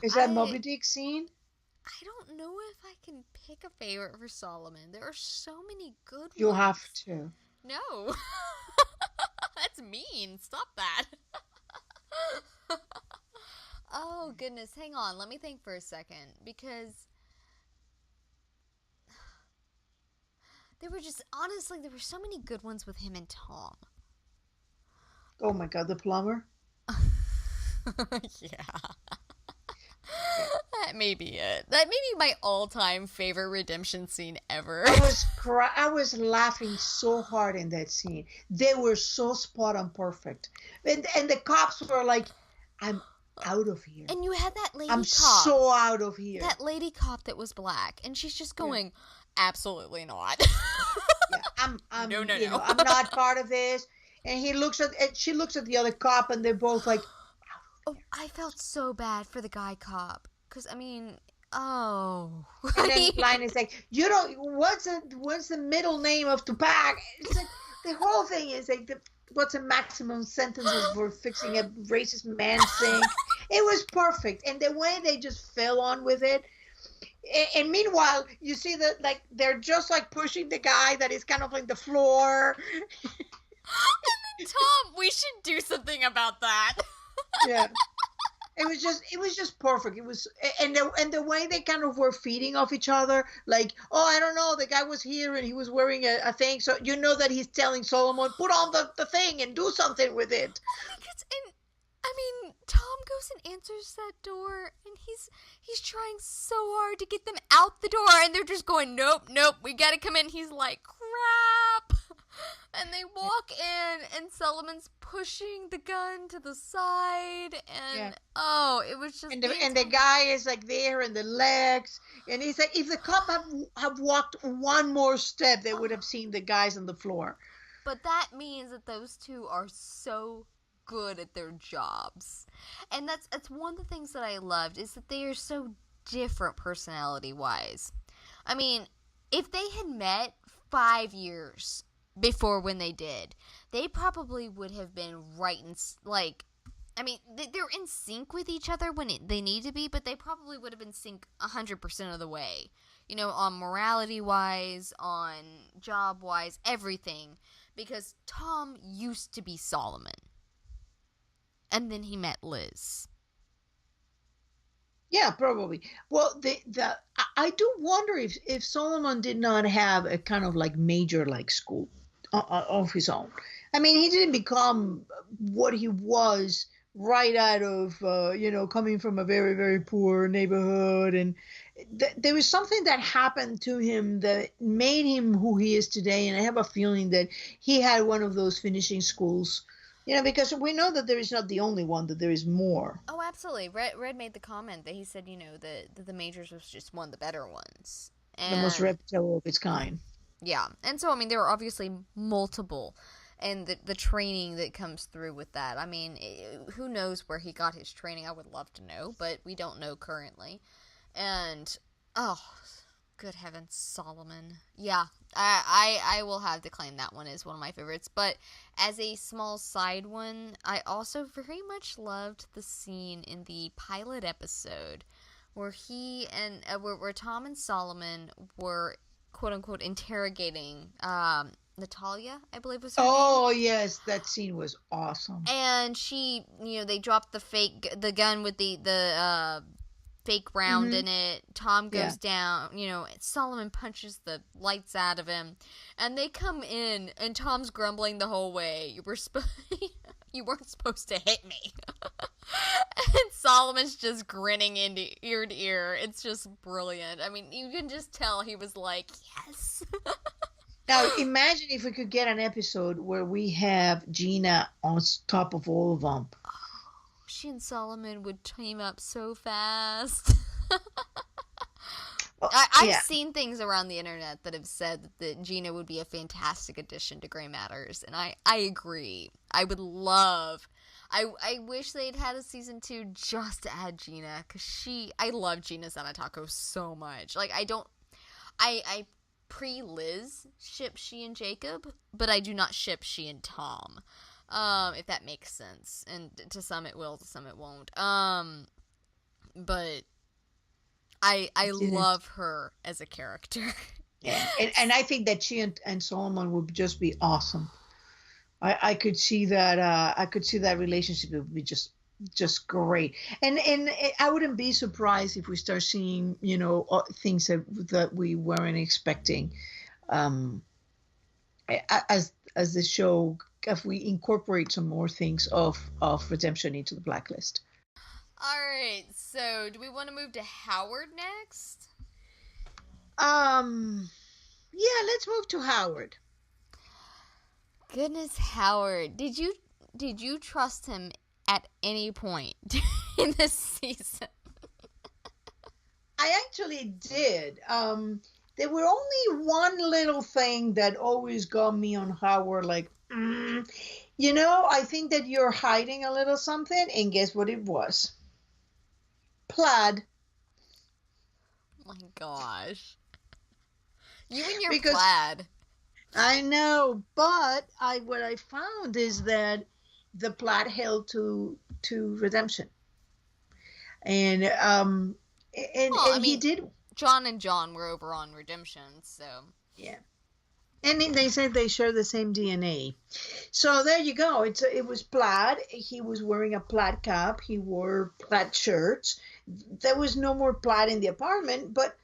Is that Moby Dick scene? I don't know if I can pick a favorite for Solomon. There are so many good ones. You'll have to. No. That's mean. Stop that. Oh, goodness. Hang on. Let me think for a second. Because there were just, honestly, there were so many good ones with him and Tom. Oh my God, the plumber? Yeah. That may be it. That may be my all-time favorite redemption scene ever. I was laughing so hard in that scene. They were so spot on perfect. And the cops were like, I'm out of here. And you had that lady I'm cop. so out of here. That lady cop that was black. And she's just going, absolutely not. Yeah, No. I'm not part of this. And she looks at the other cop, and they're both like, oh, I felt so bad for the guy cop. Because, I mean, oh. And then Blind is like, what's the middle name of Tupac? It's like, the whole thing is like, what's a maximum sentences for fixing a racist man thing? It was perfect. And the way they just fell on with it. And meanwhile, you see that, like, they're just like pushing the guy that is kind of like the floor. And then Tom, we should do something about that. Yeah. It was just perfect. It was, and the way they kind of were feeding off each other, like, oh, I don't know, the guy was here and he was wearing a thing, so you know that he's telling Solomon, put on the thing and do something with it. I mean, Tom goes and answers that door, and he's trying so hard to get them out the door, and they're just going, nope, we gotta come in. He's like, crap. And they walk in, and Solomon's pushing the gun to the side, and it was just. And the guy is like there in the legs, and he's like, if the cop have walked one more step, they would have seen the guys on the floor. But that means that those two are so good at their jobs, and that's one of the things that I loved, is that they are so different personality-wise. I mean, if they had met 5 years before when they did, they probably would have been right in, like, I mean, they're in sync with each other when they need to be, but they probably would have been sync 100% of the way. You know, on morality-wise, on job-wise, everything. Because Tom used to be Solomon. And then he met Liz. Yeah, probably. Well, I do wonder if Solomon did not have a kind of like major like school of his own. I mean, he didn't become what he was right out of coming from a very, very poor neighborhood, and there was something that happened to him that made him who he is today. And I have a feeling that he had one of those finishing schools. You know, because we know that there is not the only one, that there is more. Oh, absolutely. Red made the comment that he said, that the majors was just one of the better ones. And, the most reputable of its kind. Yeah. And so, I mean, there are obviously multiple. And the training that comes through with that. I mean, who knows where he got his training? I would love to know, but we don't know currently. And, oh, good heavens, Solomon. Yeah, I will have to claim that one as one of my favorites. But as a small side one, I also very much loved the scene in the pilot episode where he and where Tom and Solomon were quote unquote interrogating Natalia, I believe was her name. Oh yes, that scene was awesome. And she, they dropped the gun with the fake fake round in Mm-hmm. it. Tom Yeah. goes down, Solomon punches the lights out of him. And they come in, and Tom's grumbling the whole way. You weren't supposed to hit me. And Solomon's just grinning into ear to ear. It's just brilliant. I mean, you can just tell he was like, yes. Now, imagine if we could get an episode where we have Gina on top of all of them. She and Solomon would team up so fast. I've seen things around the internet that have said that Gina would be a fantastic addition to Grey Matters, and I agree. I would love... I wish they'd had a season 2 just to add Gina, because I love Gina Zanataco so much. Like, I pre-Liz ship she and Jacob, but I do not ship she and Tom, if that makes sense. And to some it will, to some it won't. But I love her as a character. Yeah, and I think that she and Solomon would just be awesome. I could see that. I could see that relationship would be just great. And I wouldn't be surprised if we start seeing things that we weren't expecting. As the show, if we incorporate some more things of redemption into the Blacklist. All right. So, do we want to move to Howard next? Yeah, let's move to Howard. Goodness, Howard. Did you trust him at any point in this season? I actually did. There were only one little thing that always got me on Howard, like, I think that you're hiding a little something, and guess what it was? Plaid. Oh my gosh. You and your plaid. I know, but what I found is that the plaid held to redemption, and he did. John and John were over on redemption, so yeah. And they said they share the same DNA, so there you go. It was plaid. He was wearing a plaid cap. He wore plaid shirts. There was no more plaid in the apartment, but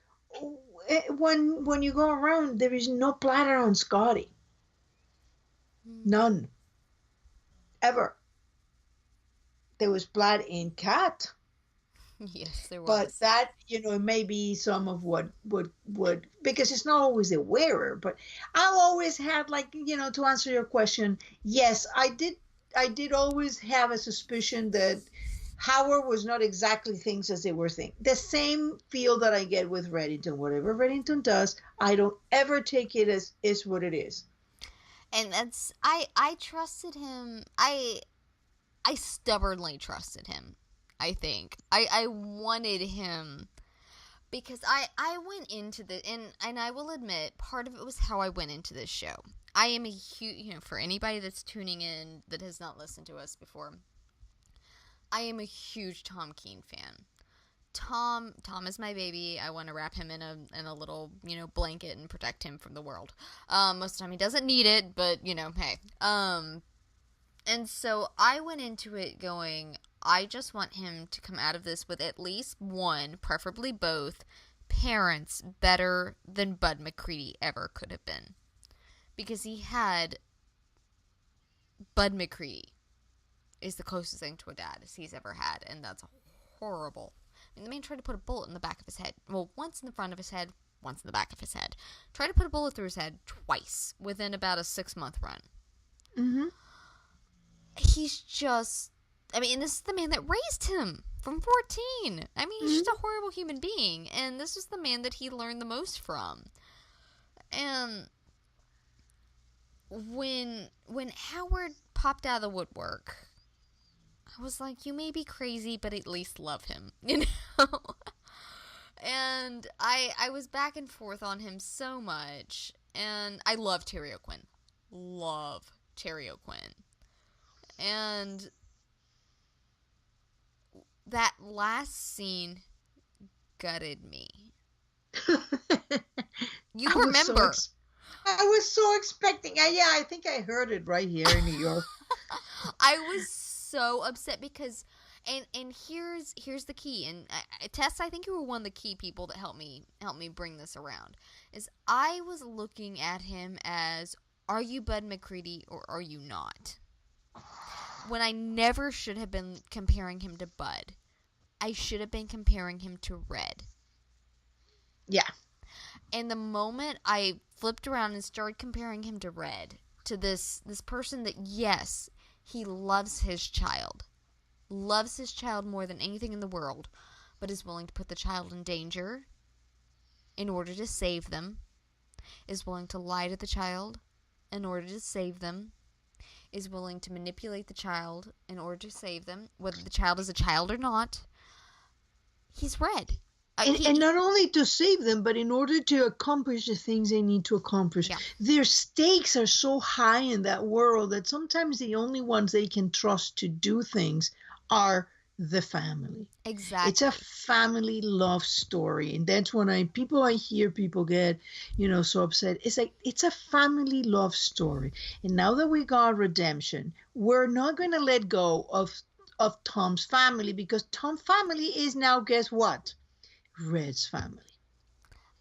when you go around, there is no plaid around Scotty. None. Ever. There was plaid in Kat. Yes, there was. But that, it may be some of what because it's not always the wearer. But I always had, to answer your question, yes, I did always have a suspicion that Howard was not exactly things as they were things. The same feel that I get with Reddington. Whatever Reddington does, I don't ever take it as is what it is. And that's I trusted him. I stubbornly trusted him. I think I wanted him because I went into the and I will admit part of it was how I went into this show. I am a huge, for anybody that's tuning in that has not listened to us before, I am a huge Tom Keene fan. Tom is my baby. I want to wrap him in a little, blanket and protect him from the world. Most of the time he doesn't need it, but, hey. And so I went into it going, I just want him to come out of this with at least one, preferably both, parents better than Bud McCready ever could have been. Because he had Bud McCready is the closest thing to a dad as he's ever had, and that's horrible. I mean, the man tried to put a bullet in the back of his head. Well, once in the front of his head, once in the back of his head. Tried to put a bullet through his head twice within about a 6-month run. Mm-hmm. He's just... and this is the man that raised him from 14. He's just a horrible human being. And this is the man that he learned the most from. And when Howard popped out of the woodwork, I was like, you may be crazy, but at least love him, And I was back and forth on him so much. And I love Terry O'Quinn. Love Terry O'Quinn. And that last scene gutted me. You remember. I was so expecting. I think I heard it right here in New York. I was so upset because, And here's the key. And Tess, I think you were one of the key people that helped me bring this around. Is I was looking at him as, are you Bud McCready or are you not? When I never should have been comparing him to Bud. I should have been comparing him to Red. Yeah. And the moment I flipped around and started comparing him to Red, to this person that, yes, he loves his child more than anything in the world, but is willing to put the child in danger in order to save them, is willing to lie to the child in order to save them, is willing to manipulate the child in order to save them, whether the child is a child or not. He's Red. And not only to save them, but in order to accomplish the things they need to accomplish. Yeah. Their stakes are so high in that world that sometimes the only ones they can trust to do things are the family. Exactly. It's a family love story. And that's when I hear people get, so upset. It's like, it's a family love story. And now that we got redemption, we're not going to let go of Tom's family, because Tom's family is now, guess what? Red's family.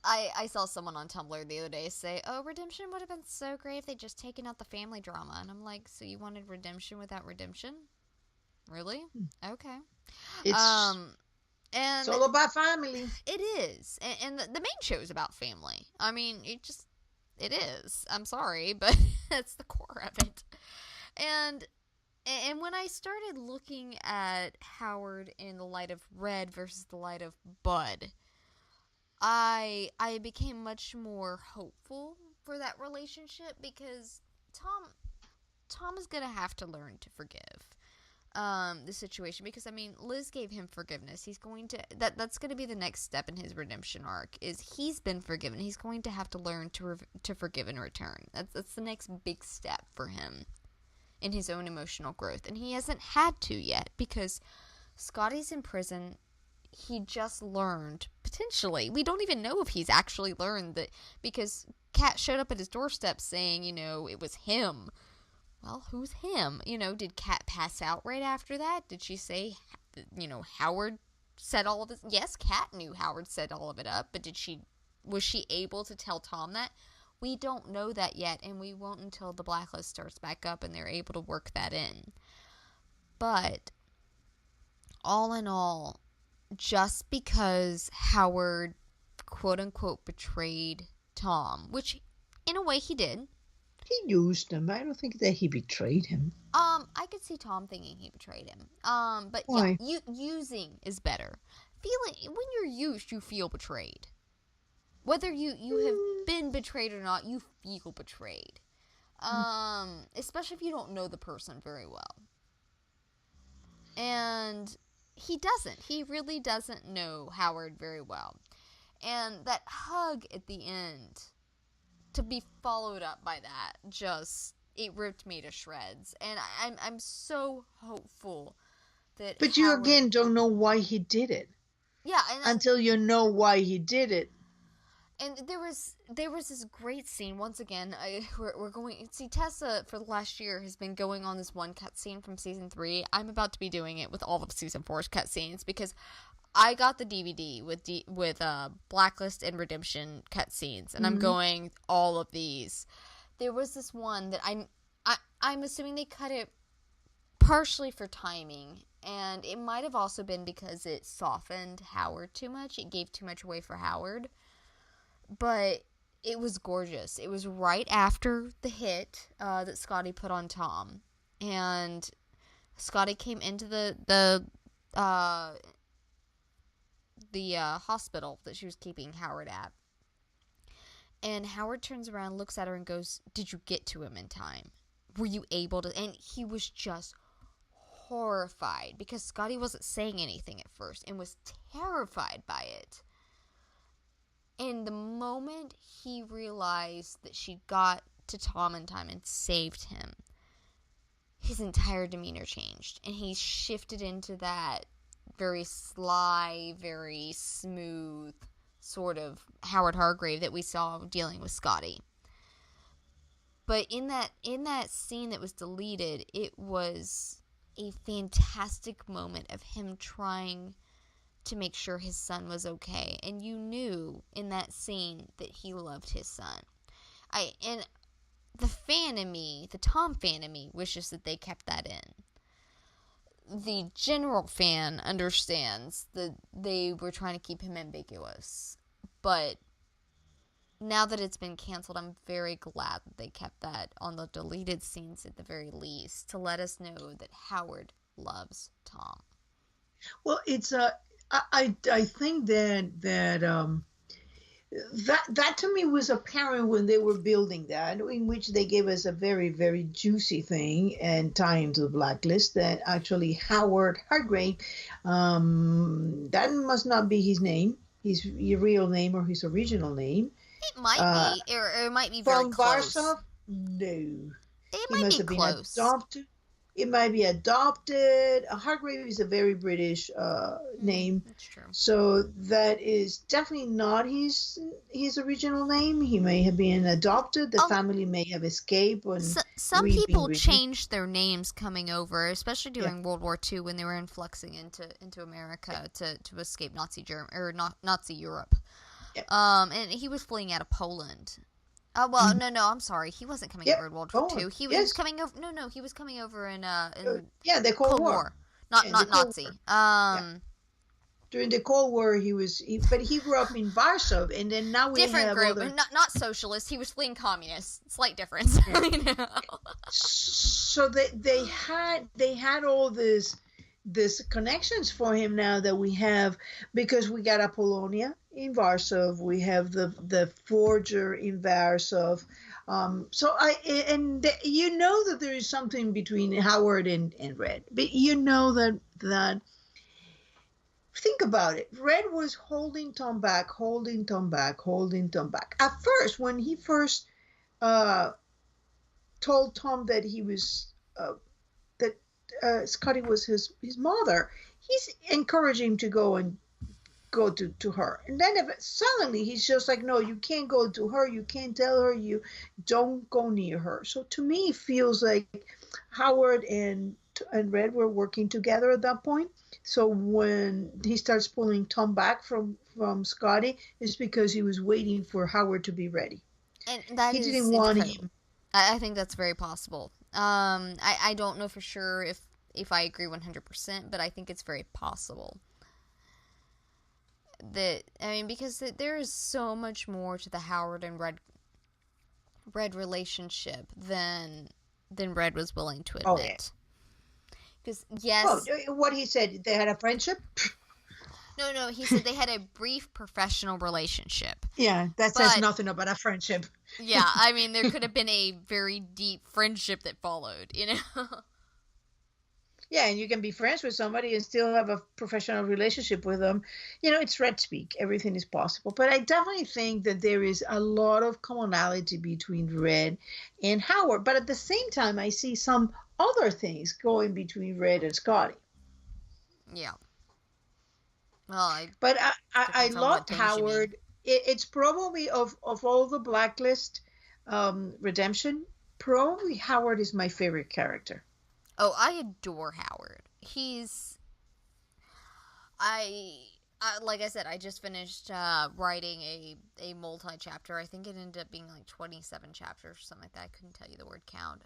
I saw someone on Tumblr the other day say, oh, redemption would have been so great if they'd just taken out the family drama. And I'm like, so you wanted redemption without redemption? Really? Okay. It's all about family. It is. And the main show is about family. I mean, it is. I'm sorry, but that's the core of it. And when I started looking at Howard in the light of Red versus the light of Bud, I became much more hopeful for that relationship, because Tom is going to have to learn to forgive the situation, because, I mean, Liz gave him forgiveness. He's going to that's going to be the next step in his redemption arc, is he's been forgiven. He's going to have to learn to forgive in return. That's the next big step for him in his own emotional growth. And he hasn't had to yet, because Scotty's in prison. He just learned, potentially, we don't even know if he's actually learned that, because Kat showed up at his doorstep saying, it was him. Well, who's him? Did Kat pass out right after that? Did she say, Howard set all of this? Yes, Kat knew Howard set all of it up, but was she able to tell Tom that? We don't know that yet, and we won't until the Blacklist starts back up and they're able to work that in. But all in all, just because Howard, quote-unquote, betrayed Tom, which in a way he did. He used him. I don't think that he betrayed him. I could see Tom thinking he betrayed him. But why? Yeah, using is better. When you're used, you feel betrayed. Whether you have been betrayed or not, you feel betrayed. Especially if you don't know the person very well. And he doesn't. He really doesn't know Howard very well. And that hug at the end, to be followed up by that, it ripped me to shreds. And I'm so hopeful that But you again don't know why he did it. Yeah. Until you know why he did it. And there was this great scene. Once again, we're going... See, Tessa, for the last year, has been going on this one cutscene from Season 3. I'm about to be doing it with all of Season 4's cutscenes, because I got the DVD with Blacklist and Redemption cutscenes, and I'm going all of these. There was this one that I'm assuming they cut it partially for timing, and it might have also been because it softened Howard too much. It gave too much away for Howard. But it was gorgeous. It was right after the hit that Scotty put on Tom. And Scotty came into the hospital that she was keeping Howard at. And Howard turns around, looks at her, and goes, "Did you get to him in time? Were you able to?" And he was just horrified, because Scotty wasn't saying anything at first and was terrified by it. And the moment he realized that she got to Tom in time and saved him, his entire demeanor changed. And he shifted into that very sly, very smooth sort of Howard Hargrave that we saw dealing with Scotty. But in that scene that was deleted, it was a fantastic moment of him trying to make sure his son was okay. And you knew in that scene that he loved his son. And the fan in me, the Tom fan in me, wishes that they kept that in. The general fan understands that they were trying to keep him ambiguous. But now that it's been canceled, I'm very glad that they kept that on the deleted scenes at the very least, to let us know that Howard loves Tom. Well, it's I think that to me was apparent when they were building that, in which they gave us a very, very juicy thing and tie into the Blacklist, that actually Howard Hargrave, that must not be his name, his real name or his original name. It might be, or it might be very close. From Warsaw? No. It might be close. Been adopted. It might be adopted. Hargrave is a very British name. That's true. So that is definitely not his original name. He may have been adopted. The family may have escaped. Some people changed their names coming over, especially during World War II when they were influxing into America to escape Nazi Nazi Europe. Yep. And he was fleeing out of Poland. No, I'm sorry. He wasn't coming over in World War II. He was coming over. No, he was coming over in the Cold War. Not Nazi. During the Cold War, but he grew up in Warsaw, and then now we different have group, not socialist. He was fleeing communist. Slight difference. Yeah. You know? So they had all this connections for him now that we have, because we got Apollonia in Warsaw, we have the forger in Warsaw. You know that there is something between Howard and Red, but you know that think about it. Red was holding Tom back. At first, when he first told Tom that he was Scotty was his mother, he's encouraging him to go to her, and then suddenly he's just like, no, you can't go to her, you can't tell her, you don't go near her. So to me it feels like Howard and Red were working together at that point. So when he starts pulling Tom back from Scotty, it's because he was waiting for Howard to be ready, and that he didn't want him. I think that's very possible. I don't know for sure if I agree 100%, but I think it's very possible. Because there is so much more to the Howard and Red relationship than Red was willing to admit. Because yes, what he said, they had a friendship. No, he said they had a brief professional relationship. Yeah, that says nothing about a friendship. Yeah, there could have been a very deep friendship that followed, you know? Yeah, and you can be friends with somebody and still have a professional relationship with them. You know, it's Red speak. Everything is possible. But I definitely think that there is a lot of commonality between Red and Howard. But at the same time, I see some other things going between Red and Scotty. Yeah. Well, I loved Howard. It's probably of all the Blacklist redemption, probably Howard is my favorite character. Oh, I adore Howard. Like I said, I just finished writing a multi-chapter. I think it ended up being like 27 chapters or something like that. I couldn't tell you the word count.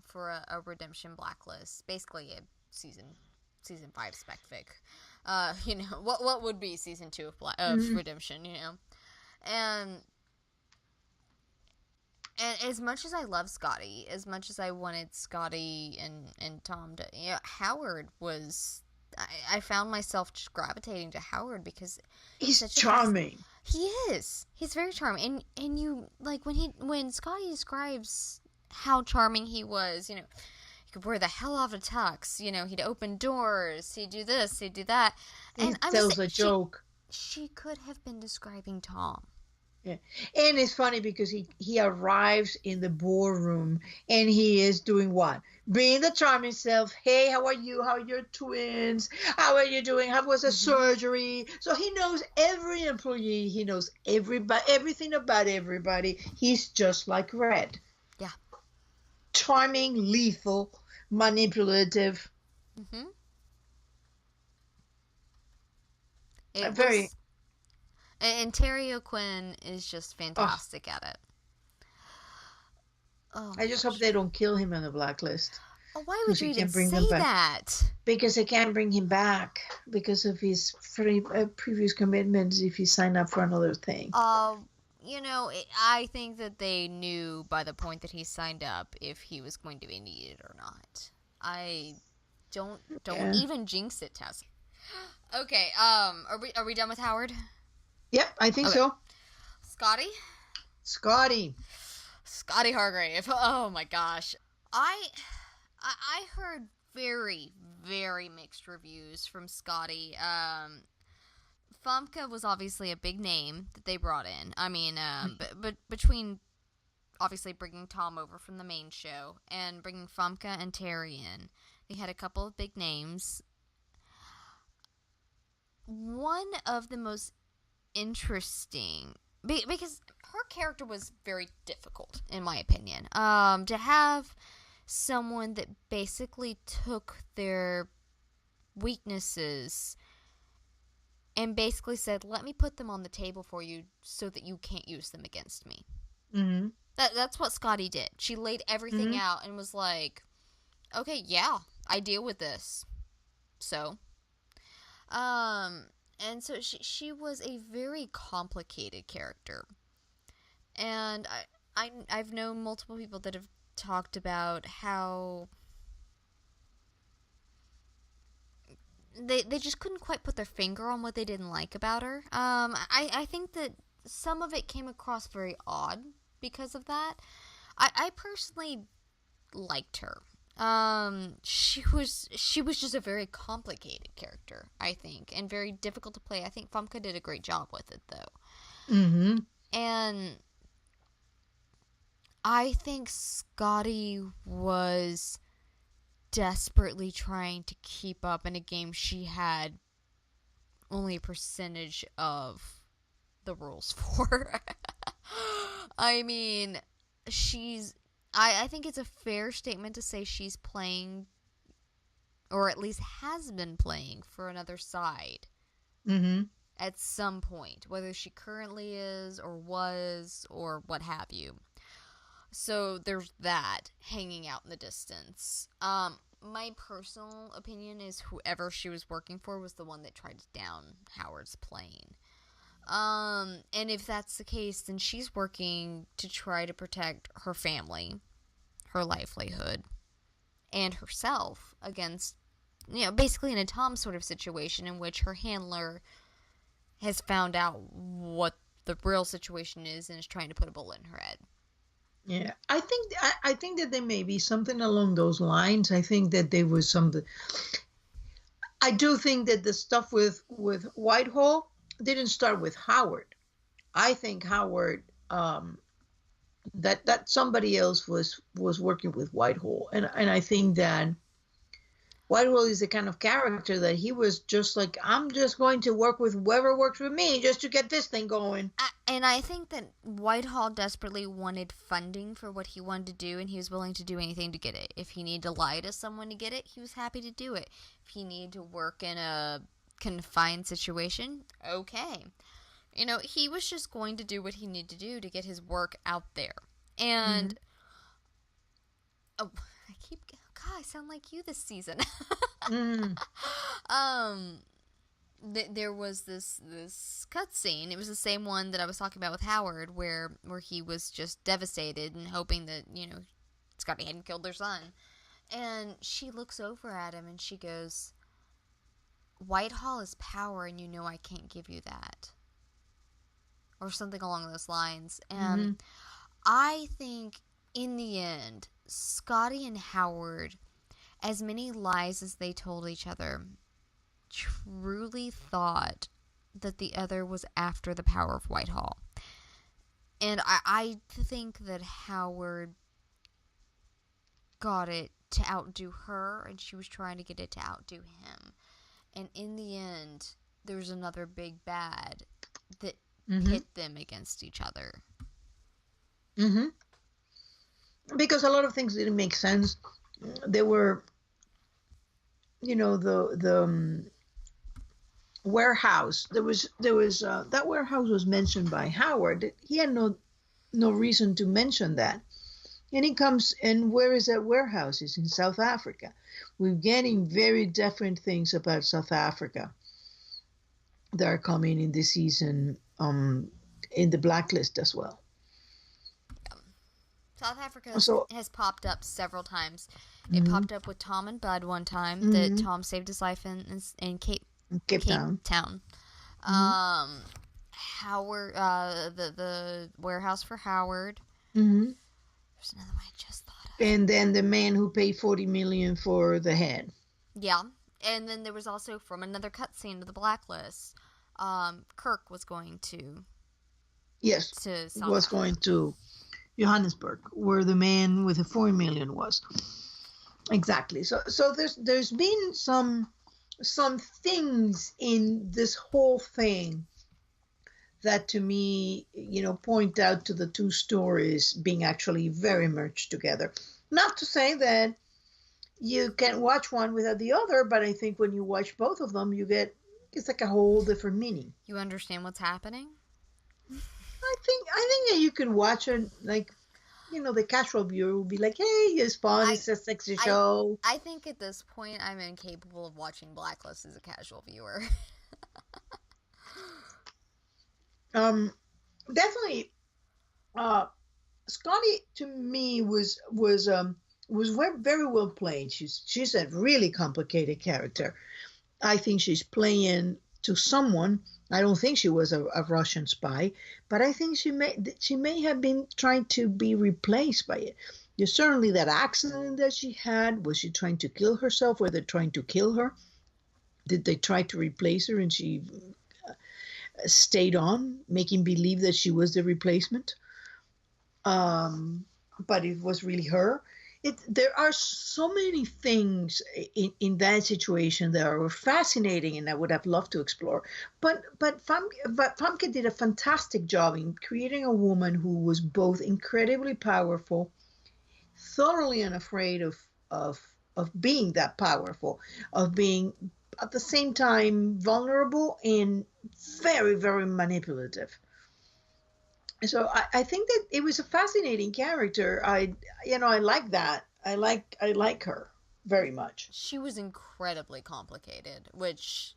For a redemption Blacklist, basically a season 5 spec fic. You know, what would be season 2 of redemption? You know, and as much as I love Scotty, as much as I wanted Scotty and Tom to, Howard was. I found myself just gravitating to Howard because he's charming. He is. He's very charming, and you like when Scotty describes how charming he was. You know, he could wear the hell off a tux. You know, he'd open doors. He'd do this. He'd do that. And that was a joke. She could have been describing Tom. Yeah. And it's funny because he arrives in the boardroom and he is doing what? Being the charming self. Hey, how are you? How are your twins? How are you doing? How was the surgery? So he knows every employee. He knows everything about everybody. He's just like Red. Yeah. Charming, lethal, manipulative. Mm-hmm. It Very. was, and Terry O'Quinn is just Oh, fantastic at it. Oh I my just hope gosh. they don't kill him on the blacklist Oh, why would because you they even can't bring say him back. that? Because they can't bring him back because of his previous commitments if he signed up for another thing. Uh, I think that they knew by the point that he signed up if he was going to be needed or not. I don't Yeah. even jinx it, Tess. Okay, are we done with Howard? Yep, I think Okay. so. Scotty? Scotty. Scotty Hargrave. Oh my gosh. I I heard very, very mixed reviews from Scotty. Famke was obviously a big name that they brought in. I mean, but between obviously bringing Tom over from the main show and bringing Famke and Terry in, they had a couple of big names. One of the most interesting, because her character was very difficult in my opinion. To have someone that basically took their weaknesses and basically said, "Let me put them on the table for you so that you can't use them against me." Mm-hmm. That's what Scotty did. She laid everything Mm-hmm. out and was like, "Okay, yeah, I deal with this." So, and so she was a very complicated character. And I've known multiple people that have talked about how they just couldn't quite put their finger on what they didn't like about her. I think that some of it came across very odd because of that. I personally liked her. She was just a very complicated character, I think, and very difficult to play. I think Famke did a great job with it though. Mm-hmm. And I think Scotty was desperately trying to keep up in a game she had only a percentage of the rules for. I mean, she's. I think it's a fair statement to say she's playing, or at least has been playing, for another side Mm-hmm. at some point, whether she currently is, or was, or what have you. So there's that hanging out in the distance. My personal opinion is whoever she was working for was the one that tried to down Howard's plane. And if that's the case, then she's working to try to protect her family, her livelihood, and herself against, basically in a Tom sort of situation in which her handler has found out what the real situation is and is trying to put a bullet in her head. Yeah, I think that there may be something along those lines. I think that there was something. I do think that the stuff with Whitehall didn't start with Howard. I think Howard that somebody else was working with Whitehall, and I think that Whitehall is the kind of character that he was just like, I'm just going to work with whoever works with me just to get this thing going. And I think that Whitehall desperately wanted funding for what he wanted to do, and he was willing to do anything to get it. If he needed to lie to someone to get it, he was happy to do it. If he needed to work in a confined situation, okay. He was just going to do what he needed to do to get his work out there. And, Mm-hmm. oh, God, I sound like you this season. Mm-hmm. There was this cutscene. It was the same one that I was talking about with Howard, where he was just devastated and hoping that Scotty hadn't killed their son. And she looks over at him and she goes, "Whitehall is power, and I can't give you that," or something along those lines. Mm-hmm. And I think in the end, Scotty and Howard, as many lies as they told each other, truly thought that the other was after the power of Whitehall. And I think that Howard got it to outdo her, and she was trying to get it to outdo him. And in the end, there's another big bad that Mm-hmm. pit them against each other. Mm-hmm. Because a lot of things didn't make sense. They were, the warehouse. There was that warehouse was mentioned by Howard. He had no reason to mention that. And he comes, and where is that warehouse? It's in South Africa. We're getting very different things about South Africa that are coming in this season, in the Blacklist as well. South Africa So, has popped up several times. It mhm, popped up with Tom and Bud one time, that mhm, Tom saved his life in Cape Cape Town. Town. Mhm, Howard, the warehouse for Howard. mhm. There's another one I just thought of. And then the man who paid 40 million for the head. Yeah, and then there was also from another cutscene to the Blacklist. Kirk was going Yes, to South was Africa. going to Johannesburg, where the man with the 4 million was. Exactly. So there's been some things in this whole thing that to me, point out to the two stories being actually very merged together. Not to say that you can watch one without the other, but I think when you watch both of them, it's like a whole different meaning. You understand what's happening? I think that you can watch it like, the casual viewer will be like, hey, it's fun, I it's a sexy I show. I think at this point I'm incapable of watching Blacklist as a casual viewer. Um, Definitely, uh, Scotty to me was very well played. She's a really complicated character. I think she's playing to someone. I don't think she was a Russian spy, but I think she may have been trying to be replaced by it. There's certainly that accident that she had. Was she trying to kill herself? Were they trying to kill her? Did they try to replace her and she stayed on, making believe that she was the replacement? But it was really her. There are so many things in that situation that are fascinating, and I would have loved to explore. But Famke did a fantastic job in creating a woman who was both incredibly powerful, thoroughly unafraid of being that powerful, of being at the same time vulnerable and very, very manipulative. So I think that it was a fascinating character. I like that. I like her very much. She was incredibly complicated, which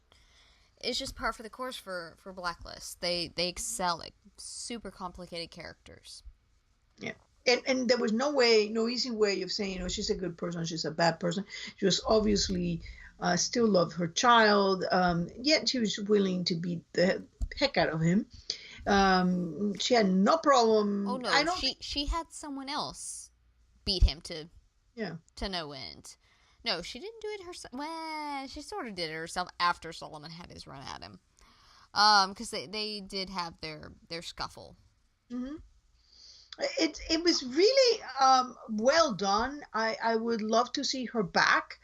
is just par for the course for Blacklist. They excel at super complicated characters. Yeah. And there was no easy way of saying, she's a good person, she's a bad person. She was obviously still loved her child, yet she was willing to beat the heck out of him. She had no Oh problem. I no, don't think, she had someone else beat him yeah. to no end. No, she didn't do it herself. Well, she sort of did it herself after Solomon had his run at him. Because they did have their scuffle. Hmm. It was really well done. I would love to see her back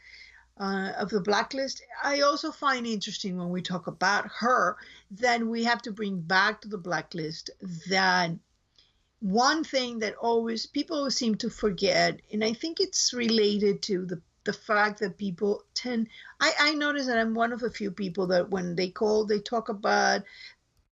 of the Blacklist. I also find interesting when we talk about her that we have to bring back to the Blacklist that one thing that always people seem to forget, and I think it's related to the fact that people tend. I notice that I'm one of the few people that when they talk about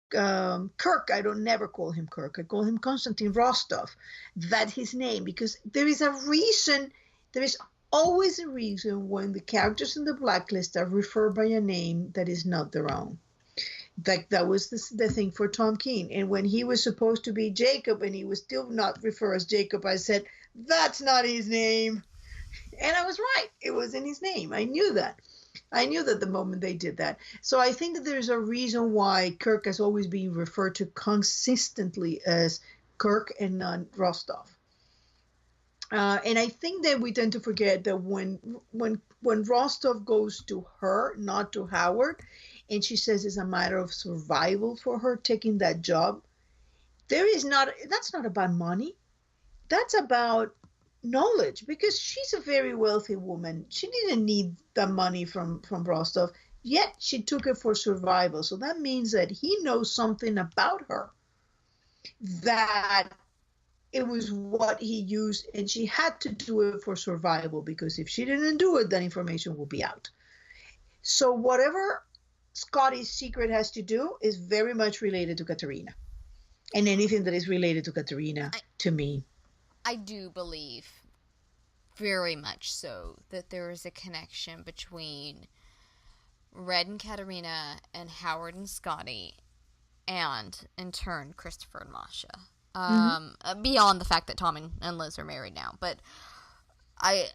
Kirk. I don't never call him Kirk. I call him Konstantin Rostov. That's his name because there is a reason. There is always a reason when the characters in the Blacklist are referred by a name that is not their own. That was the thing for Tom Keene. And when he was supposed to be Jacob and he was still not referred as Jacob, I said, that's not his name. And I was right. It wasn't his name. I knew that. I knew that the moment they did that. So I think that there's a reason why Kirk has always been referred to consistently as Kirk and not Rostov. And I think that we tend to forget that when Rostov goes to her, not to Howard, and she says it's a matter of survival for her taking that job, that's not about money. That's about knowledge because she's a very wealthy woman. She didn't need the money from Rostov, yet she took it for survival. So that means that he knows something about her that it was what he used, and she had to do it for survival because if she didn't do it, that information would be out. So whatever Scotty's secret has to do is very much related to Katerina. And anything that is related to Katerina, I to me. I do believe very much so that there is a connection between Red and Katerina and Howard and Scotty, and in turn Christopher and Masha. Mm-hmm. Beyond the fact that Tom and Liz are married now, but I,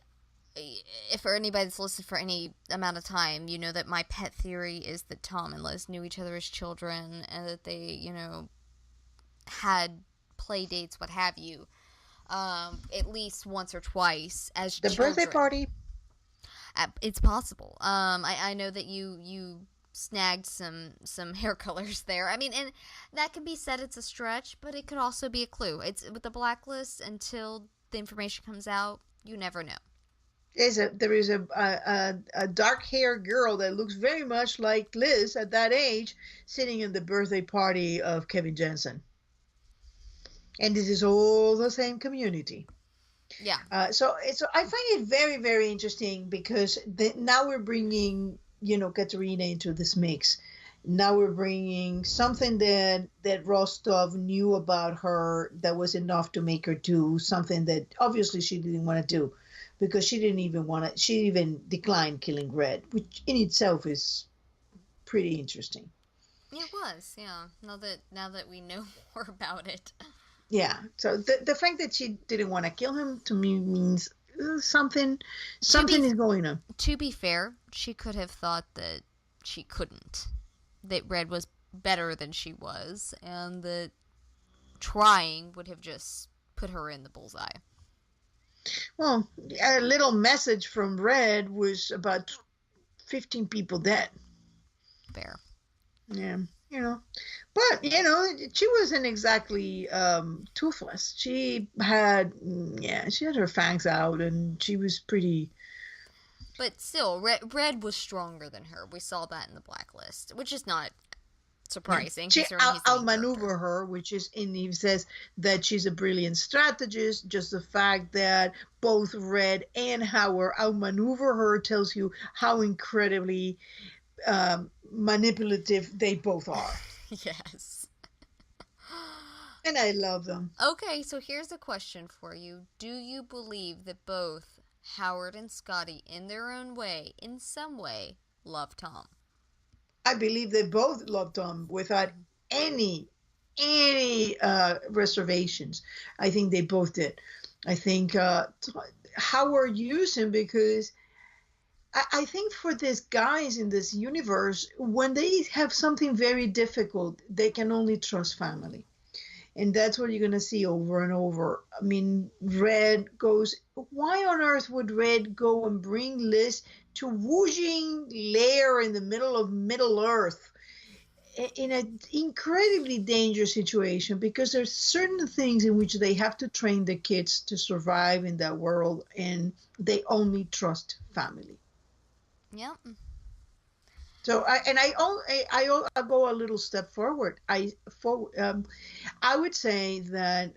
if for anybody that's listened for any amount of time, you know that my pet theory is that Tom and Liz knew each other as children, and that they, had play dates, what have you, at least once or twice as The birthday children. party. It's possible. I know that you snagged some hair colors there. I mean, and that can be said it's a stretch, but it could also be a clue. It's with the Blacklist, until the information comes out, you never know. There is a dark haired girl that looks very much like Liz at that age, sitting in the birthday party of Kevin Jensen. And this is all the same community. Yeah. So I find it very, very interesting because now we're bringing, Katerina into this mix. Now we're bringing something that Rostov knew about her that was enough to make her do something that obviously she didn't want to do, because she didn't even want to. She even declined killing Red, which in itself is pretty interesting. It was, yeah. Now that we know more about it. Yeah. So the fact that she didn't want to kill him to me means something is going on. To be fair, she could have thought that she couldn't. That Red was better than she was, and that trying would have just put her in the bullseye. Well, a little message from Red was about 15 people dead. Fair. Yeah. But she wasn't exactly toothless. She had her fangs out, and she was pretty. But still, Red was stronger than her. We saw that in the Blacklist, which is not surprising. She outmaneuver character. her, he says that she's a brilliant strategist. Just the fact that both Red and Howard outmaneuver her tells you how incredibly manipulative they both are. Yes. And I love them. Okay, so here's a question for you. Do you believe that both Howard and Scotty, in their own way, in some way, love Tom? I believe they both love Tom without any reservations. I think they both did. I think Howard used him because I think for these guys in this universe, when they have something very difficult, they can only trust family. And that's what you're going to see over and over. I mean, Red goes, why on earth would Red go and bring Liz to Wujing Lair in the middle of Middle Earth in an incredibly dangerous situation? Because there's certain things in which they have to train the kids to survive in that world, and they only trust family. Yep. So I go a little step forward. I would say that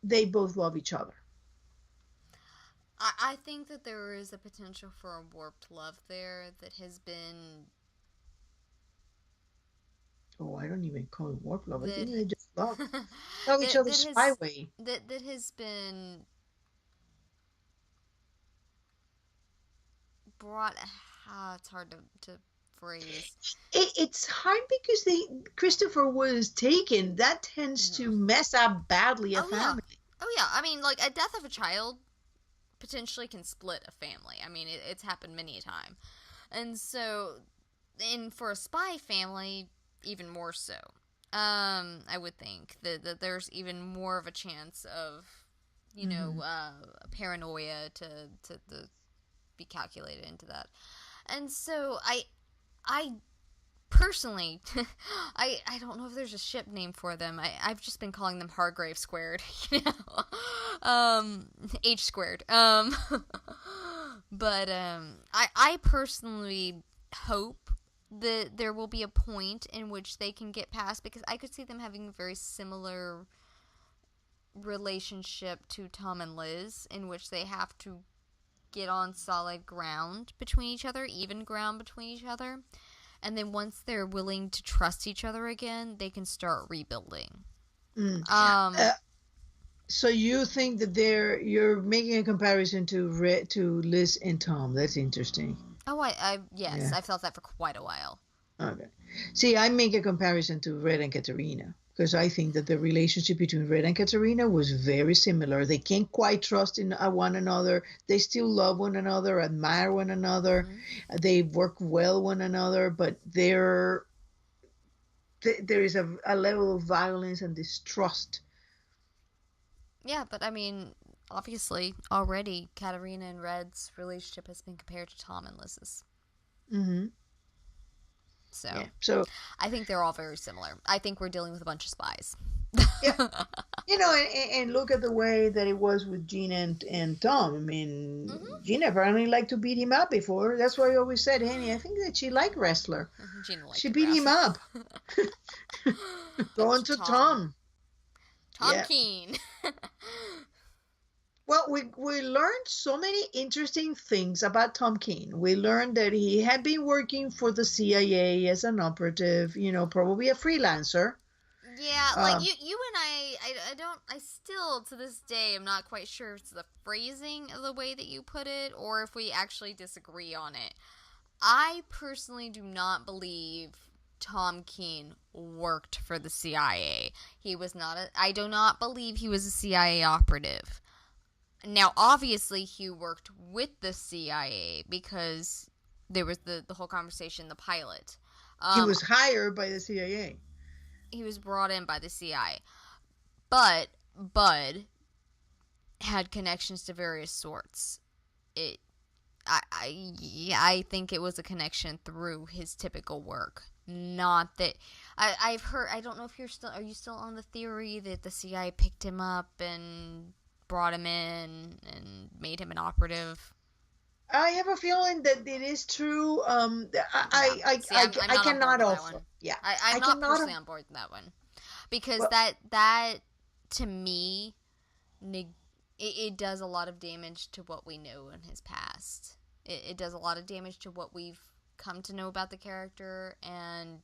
they both love each other. I think that there is a potential for a warped love there that has been. Oh, I don't even call it warped love. I That, think they just love each other's spyway. That has been brought. It's hard to phrase. It's hard because Christopher was taken. That tends to mess up badly a family. Oh yeah. I mean, like, a death of a child potentially can split a family. I mean, it's happened many a time, and so, and for a spy family, even more so. I would think that there's even more of a chance of, paranoia to be calculated into that. And so I personally, I don't know if there's a ship name for them. I've just been calling them Hargrave squared, H squared. But I personally hope that there will be a point in which they can get past, because I could see them having a very similar relationship to Tom and Liz, in which they have to get on solid ground between each other, even ground between each other. And then once they're willing to trust each other again, they can start rebuilding. So you think that you're making a comparison to Liz and Tom. That's interesting. Oh, yes, I've felt that for quite a while. Okay. See, I make a comparison to Red and Katerina because I think that the relationship between Red and Katerina was very similar. They can't quite trust in one another. They still love one another, admire one another. Mm-hmm. They work well one another, but there is a level of violence and distrust. Yeah, but I mean, obviously, already Katerina and Red's relationship has been compared to Tom and Liz's. Mm-hmm. So I think they're all very similar. I think we're dealing with a bunch of spies. Yeah. And look at the way that it was with Gina and Tom. I mean, Gina apparently liked to beat him up before. That's why I always said, Henny, I think that she liked wrestler. She beat him up. Going to Tom. Tom Keen. Well, we learned so many interesting things about Tom Keen. We learned that he had been working for the CIA as an operative, probably a freelancer. Yeah, like you and I still to this day am not quite sure if it's the phrasing of the way that you put it or if we actually disagree on it. I personally do not believe Tom Keen worked for the CIA. I do not believe he was a CIA operative. Now, obviously, he worked with the CIA because there was the whole conversation, the pilot. He was hired by the CIA. He was brought in by the CIA. But Bud had connections to various sorts. I think it was a connection through his typical work. Not that I've heard. I don't know if are you still on the theory that the CIA picked him up and brought him in and made him an operative? I have a feeling that it is true. I cannot also. Yeah, I'm not personally on board with that one because that to me, it does a lot of damage to what we know in his past. It does a lot of damage to what we've come to know about the character. And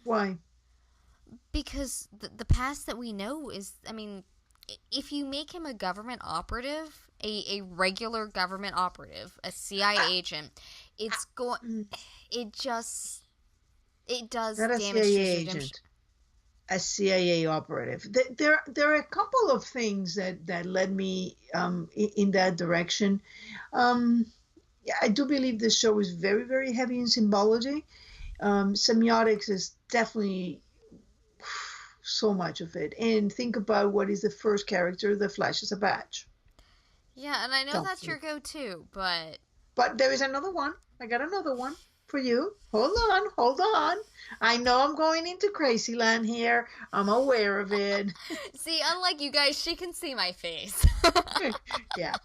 why? Because the past that we know is, I mean, if you make him a government operative, a regular government operative, a CIA agent, it does not damage a CIA to his agent. A CIA operative. There are a couple of things that led me in that direction. I do believe this show is very, very heavy in symbology. Semiotics is definitely so much of it. And think about what is the first character that flashes a badge. Yeah, and I know that's your go-to, but there is another one. I got another one for you. Hold on. I know I'm going into crazy land here. I'm aware of it. See, unlike you guys, she can see my face. Yeah.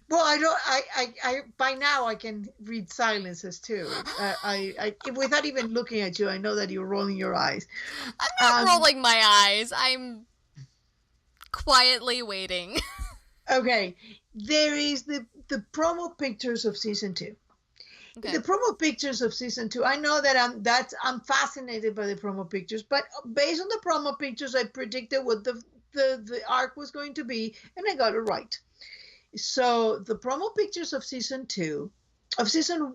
Well, I by now I can read silences too. Without even looking at you, I know that you're rolling your eyes. I'm not rolling my eyes. I'm quietly waiting. Okay. There is the promo pictures of season 2. Okay. The promo pictures of season 2. I know that I'm fascinated by the promo pictures, but based on the promo pictures, I predicted what the arc was going to be, and I got it right. So the promo pictures of season 2, season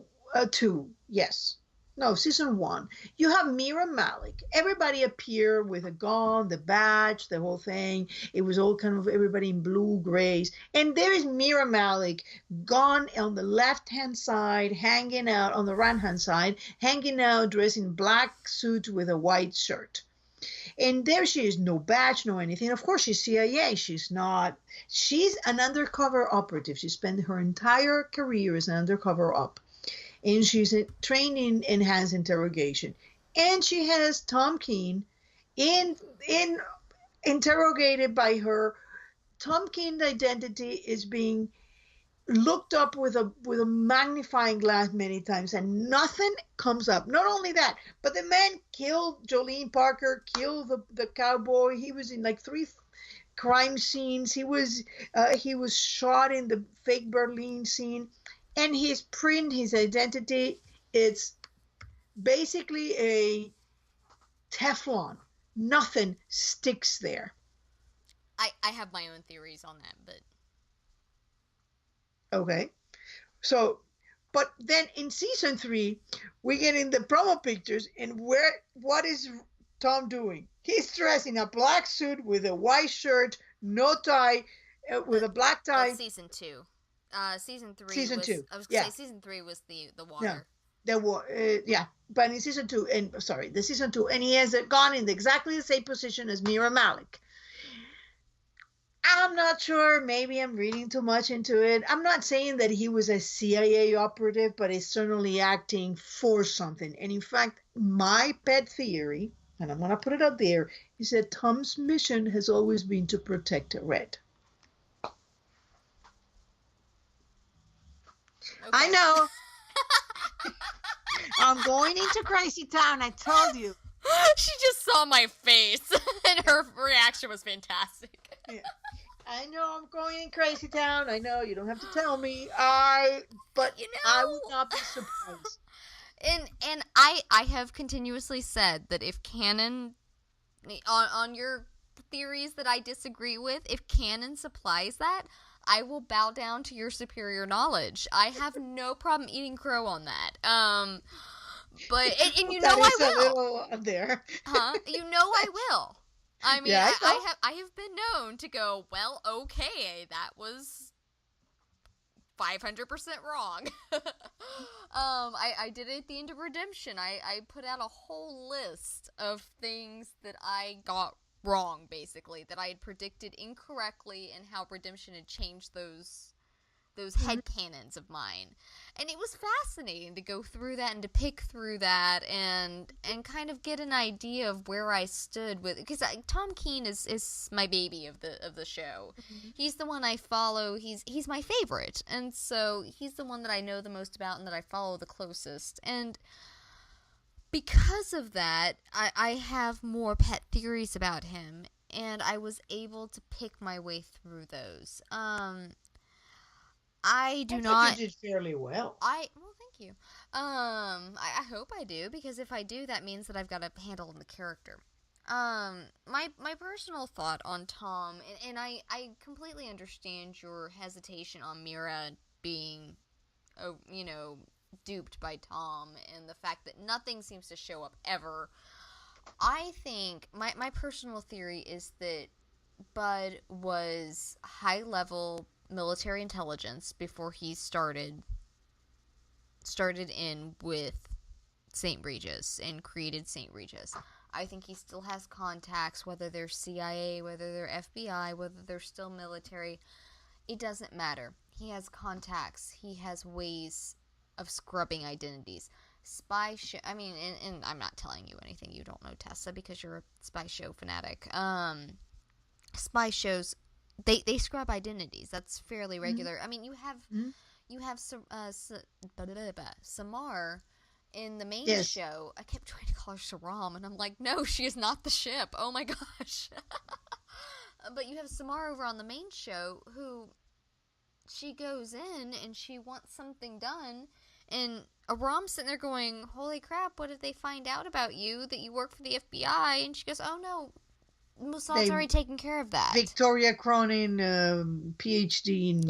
1, you have Mira Malik. Everybody appeared with a gun, the badge, the whole thing. It was all kind of everybody in blue, grays. And there is Mira Malik, gun on the left-hand side, hanging out on the right-hand side, hanging out dressed in black suit with a white shirt. And there she is, no badge, no anything. Of course, she's CIA. She's an undercover operative. She spent her entire career as an undercover op. And she's trained in enhanced interrogation. And she has Tom Keen interrogated by her. Tom Keen's identity is being looked up with a magnifying glass many times, and nothing comes up. Not only that, but the man killed Jolene Parker, killed the cowboy. He was in like 3 crime scenes. He was shot in the fake Berlin scene. And his print, his identity, it's basically a Teflon. Nothing sticks there. I have my own theories on that, but Okay. So, but then in season 3, we get in the promo pictures, and what is Tom doing? He's dressed in a black suit with a white shirt, no tie, with a black tie. that's season 2. Season 3 Season was 2. I was gonna Yeah. say season 3 was the No. water. Yeah, but in season 2, and sorry, the season 2, and he has gone in exactly the same position as Mira Malik. I'm not sure. Maybe I'm reading too much into it. I'm not saying that he was a CIA operative, but he's certainly acting for something. And in fact, my pet theory, and I'm going to put it out there, is that Tom's mission has always been to protect Red. Okay. I know. I'm going into Crazy Town. I told you. She just saw my face, and her reaction was fantastic. Yeah. I know I'm going in Crazy Town. I know you don't have to tell me. But I would not be surprised. And I have continuously said that if canon, on your theories that I disagree with, if canon supplies that, I will bow down to your superior knowledge. I have no problem eating crow on that. But and you know I will. A little there. Huh? You know I will. I mean, yeah, I have been known to go, well, okay, that was 500% wrong. I did it at the end of Redemption. I put out a whole list of things that I got wrong, basically, that I had predicted incorrectly, and how Redemption had changed those headcanons of mine. And it was fascinating to go through that and to pick through that and kind of get an idea of where I stood with, because Tom Keene is my baby of the show. Mm-hmm. He's the one I follow. He's my favorite, and so he's the one that I know the most about and that I follow the closest. And because of that, I have more pet theories about him, and I was able to pick my way through those. I think you did fairly well. Well, thank you. I hope I do, because if I do, that means that I've got a handle on the character. My personal thought on Tom, and I completely understand your hesitation on Mira being, duped by Tom, and the fact that nothing seems to show up ever. I think my personal theory is that Bud was high-level military intelligence before he started in with St. Regis and created St. Regis. I think he still has contacts, whether they're CIA, whether they're FBI, whether they're still military. It doesn't matter. He has contacts. He has ways of scrubbing identities. Spy show. I mean, and I'm not telling you anything you don't know, Tessa, because you're a spy show fanatic. Spy shows, they scrub identities. That's fairly regular. Mm-hmm. I mean, you have Samar in the main show. I kept trying to call her Saram, and I'm like, no, she is not the ship. Oh my gosh. But you have Samar over on the main show, who she goes in and she wants something done, and Aram's sitting there going, holy crap, what if they find out about you, that you work for the FBI? And she goes, oh no, Mossad's already taken care of that. Victoria Cronin, PhD in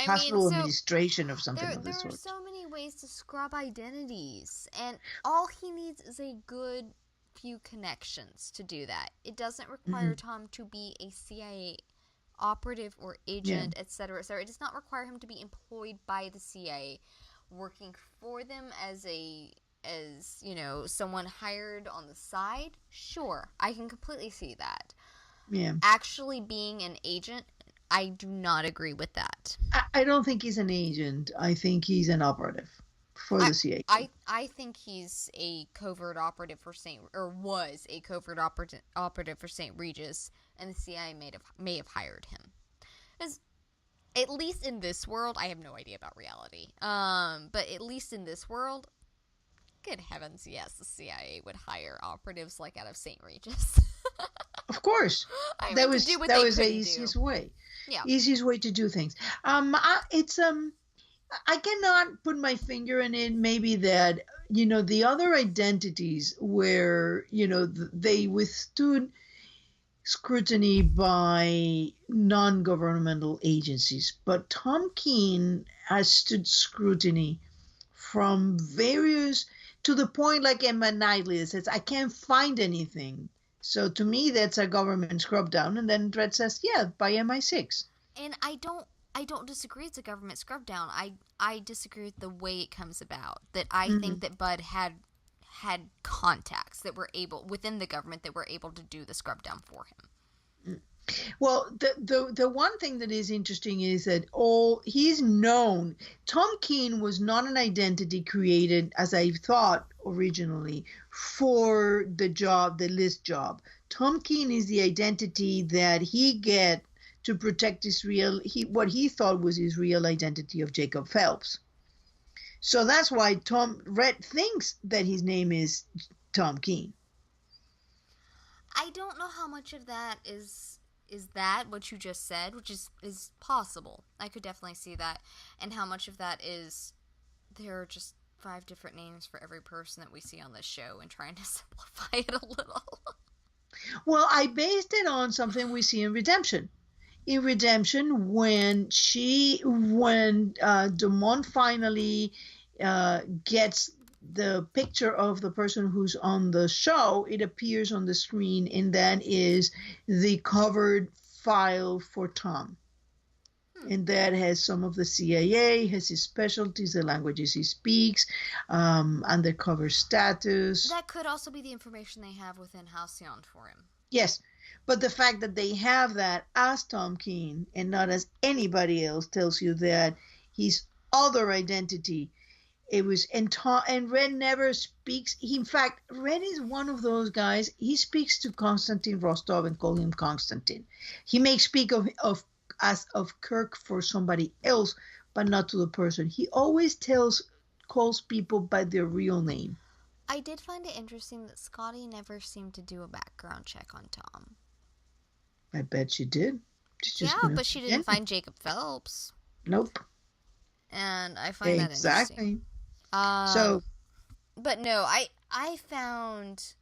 hospital administration or something of the sort. There are so many ways to scrub identities, and all he needs is a good few connections to do that. It doesn't require Tom to be a CIA operative or agent, etc., etc. It does not require him to be employed by the CIA, working for them as someone hired on the side. Sure, I can completely see that. Yeah. Actually being an agent, I do not agree with that. I don't think he's an agent. I think he's an operative for the CIA. I think he's a covert operative for was a covert operative for St. Regis, and the CIA may have hired him. At least in this world, I have no idea about reality. But at least in this world, good heavens, yes, the CIA would hire operatives like out of St. Regis. Of course. That was the easiest way. Yeah. Easiest way to do things. I cannot put my finger in it. Maybe that, the other identities where, they withstood scrutiny by non-governmental agencies, but Tom Keene has stood scrutiny from various, to the point like Emma Knightley that says, I can't find anything. So to me, that's a government scrub down. And then Dredd says, yeah, by MI6. And I don't disagree it's a government scrub down. I disagree with the way it comes about. That I think that Bud had contacts that were able within the government that were able to do the scrub down for him. Well, the one thing that is interesting is that he's known. Tom Keene was not an identity created, as I thought originally, for the list job. Tom Keene is the identity that he get to protect what he thought was his real identity of Jacob Phelps. So that's why Red thinks that his name is Tom Keene. I don't know how much of that is that what you just said, which is possible. I could definitely see that. And how much of that is there are just 5 different names for every person that we see on this show and trying to simplify it a little. Well, I based it on something we see in Redemption. In Redemption, when Damon finally gets the picture of the person who's on the show, it appears on the screen, and that is the covered file for Tom. And that has some of the CIA, has his specialties, the languages he speaks, undercover status. That could also be the information they have within Halcyon for him. Yes, but the fact that they have that as Tom Keene and not as anybody else tells you that his other identity, it was, and Red never speaks. In fact, Red is one of those guys. He speaks to Konstantin Rostov and call him Konstantin. He may speak of Kirk for somebody else, but not to the person. He always calls people by their real name. I did find it interesting that Scotty never seemed to do a background check on Tom. I bet she did. But she didn't find Jacob Phelps. Nope. And I find that interesting. But no, I found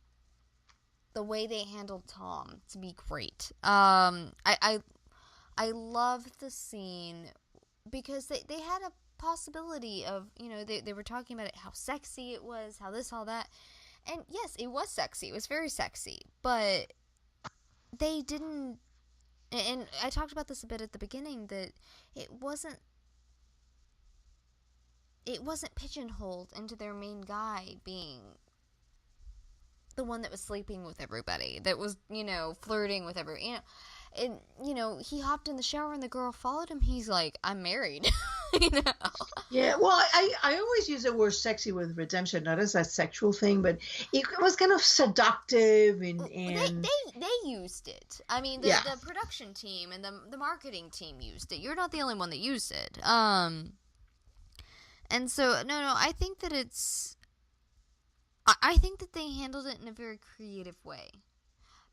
the way they handled Tom to be great. I love the scene because they had a possibility of, they were talking about it, how sexy it was, how this, all that. And yes, it was sexy. It was very sexy. But they didn't, and I talked about this a bit at the beginning, that it wasn't pigeonholed into their main guy being the one that was sleeping with everybody, that was, flirting with everybody, And, he hopped in the shower and the girl followed him. He's like, I'm married, Yeah, well, I always use the word sexy with Redemption, not as a sexual thing, but it was kind of seductive and... They used it. I mean, the production team and the marketing team used it. You're not the only one that used it. And so, no, I think that I think that they handled it in a very creative way.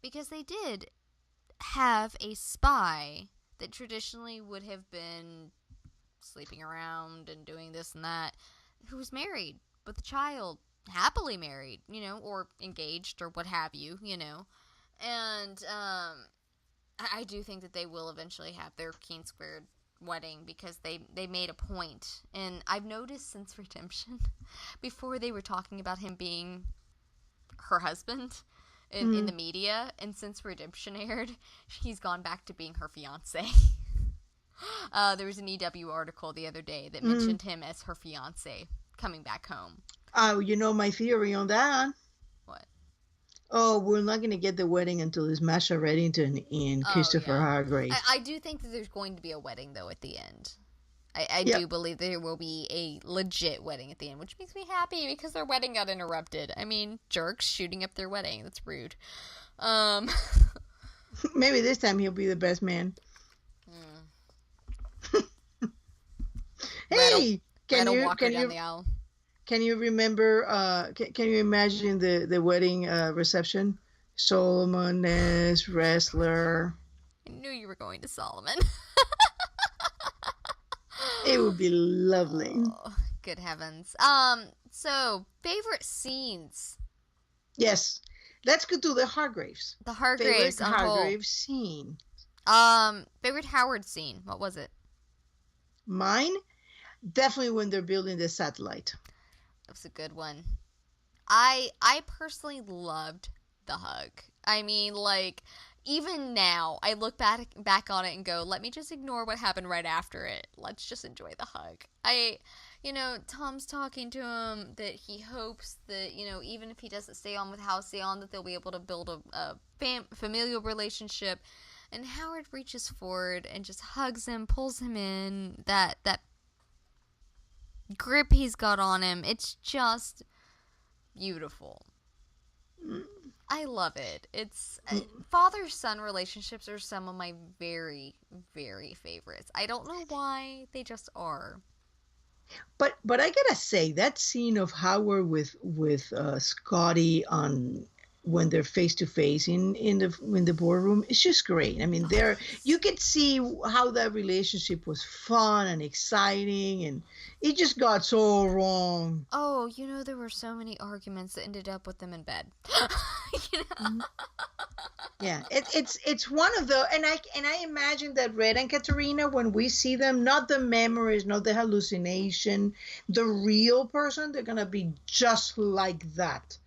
Because they did have a spy that traditionally would have been sleeping around and doing this and that, who was married with a child, happily married, or engaged or what have you, And I do think that they will eventually have their Keene Squared wedding because they made a point. And I've noticed since Redemption, before they were talking about him being her husband in the media, and since Redemption aired, he's gone back to being her fiance. There was an EW article the other day that mentioned him as her fiance coming back home. Oh, my theory on that. What? Oh, we're not going to get the wedding until it's Masha Reddington and Christopher Hargrave. I do think that there's going to be a wedding, though, at the end. I do believe there will be a legit wedding at the end, which makes me happy because their wedding got interrupted. I mean, jerks shooting up their wedding. That's rude. Maybe this time he'll be the best man. Hey, can you remember? Can you imagine the wedding reception? Solomon as wrestler. I knew you were going to Solomon. It would be lovely. Oh, good heavens. So favorite scenes. Yes. Let's go to the Hargraves. The Favorite Hargraves on hold. Hargraves scene. Favorite Howard scene. What was it? Mine, definitely when they're building the satellite. That was a good one. I personally loved the hug. I mean, like, even now, I look back on it and go, let me just ignore what happened right after it. Let's just enjoy the hug. Tom's talking to him that he hopes that, even if he doesn't stay on with Halcyon, that they'll be able to build a familial relationship. And Howard reaches forward and just hugs him, pulls him in. That grip he's got on him, it's just beautiful. I love it. It's father-son relationships are some of my very, very favorites. I don't know why, they just are. But I gotta say that scene of Howard with Scotty on when they're face to face in the boardroom, it's just great. I mean, you could see how that relationship was fun and exciting, and it just got so wrong. Oh, there were so many arguments that ended up with them in bed. Yeah, it's one of the, and I imagine that Red and Katerina, when we see them, not the memories, not the hallucination, the real person, they're gonna be just like that.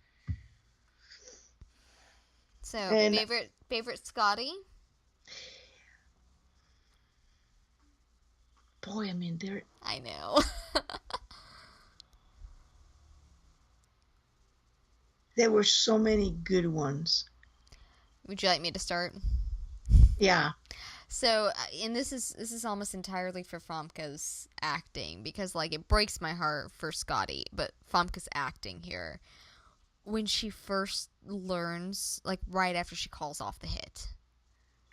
So, and favorite Scotty? Boy, I mean, I know. There were so many good ones. Would you like me to start? Yeah. So, and this is almost entirely for Famke's acting, because, like, it breaks my heart for Scotty, but Famke's acting here. When she first learns, like, right after she calls off the hit,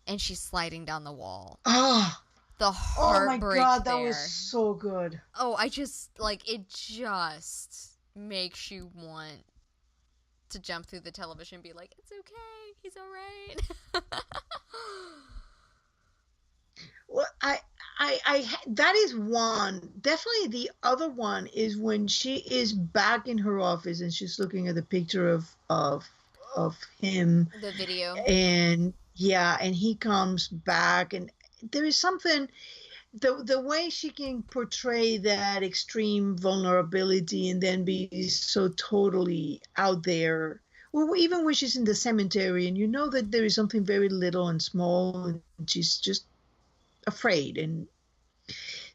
and she's sliding down the wall. Oh, the heartbreak. Oh my God, that was so good. Oh, it just makes you want to jump through the television and be like, it's okay, he's all right. Well, I that is one. Definitely the other one is when she is back in her office and she's looking at the picture of him. The video. And yeah, and he comes back, and there is something, the way she can portray that extreme vulnerability and then be so totally out there. Well, even when she's in the cemetery and that there is something very little and small, and she's just afraid, and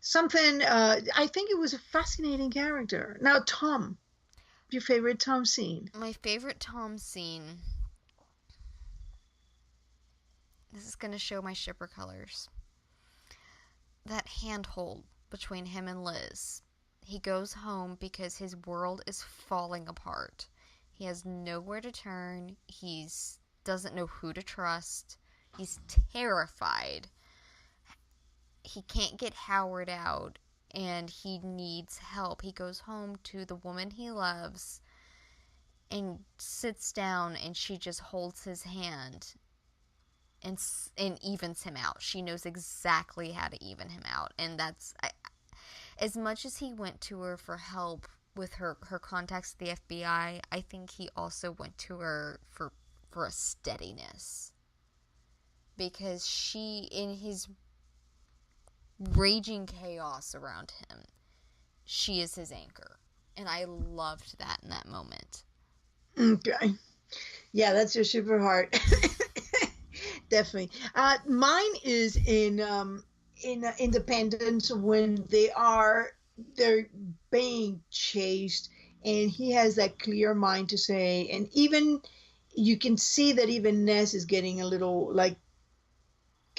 something, I think it was a fascinating character. Now, Tom, your favorite Tom scene? My favorite Tom scene, this is going to show my shipper colors. That handhold between him and Liz. He goes home because his world is falling apart. He has nowhere to turn. He doesn't know who to trust. He's terrified. He can't get Howard out, and he needs help. He goes home to the woman he loves and sits down, and she just holds his hand and evens him out. She knows exactly how to even him out. And that's, as much as he went to her for help with her contacts with the FBI, I think he also went to her for a steadiness. Because she, in his raging chaos around him, she is his anchor. And I loved that in that moment. Okay. Yeah, that's your super heart. Definitely. Mine is in Independence, when they're being chased, and he has that clear mind to say, and even you can see that even Ness is getting a little like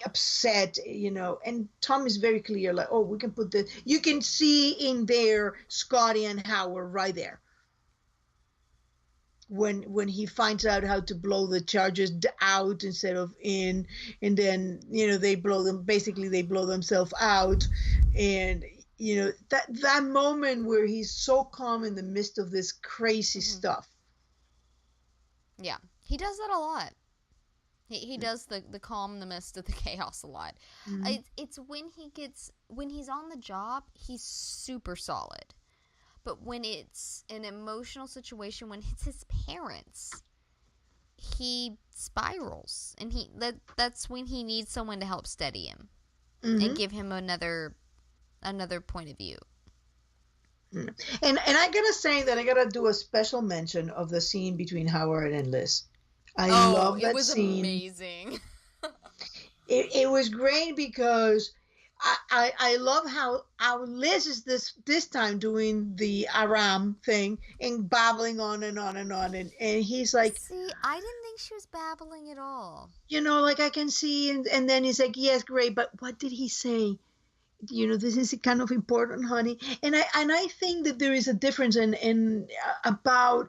upset, and Tom is very clear, like, oh, we can put you can see in there Scotty and Howard right there. When he finds out how to blow the charges out instead of in, and then they blow themselves out, and that moment where he's so calm in the midst of this crazy stuff. Yeah, he does that a lot. He does the calm the midst of the chaos a lot. Mm-hmm. It's when he's on the job, he's super solid. But when it's an emotional situation, when it's his parents, he spirals, and that's when he needs someone to help steady him and give him another point of view. And I gotta say that I gotta do a special mention of the scene between Howard and Liz. I love that scene. It was amazing. It was great because I love how Liz is this time doing the Aram thing and babbling on and on and on, and he's like, see, I didn't think she was babbling at all. Like I can see, and then he's like, yes, great, but what did he say? This is kind of important, honey. And I think that there is a difference in about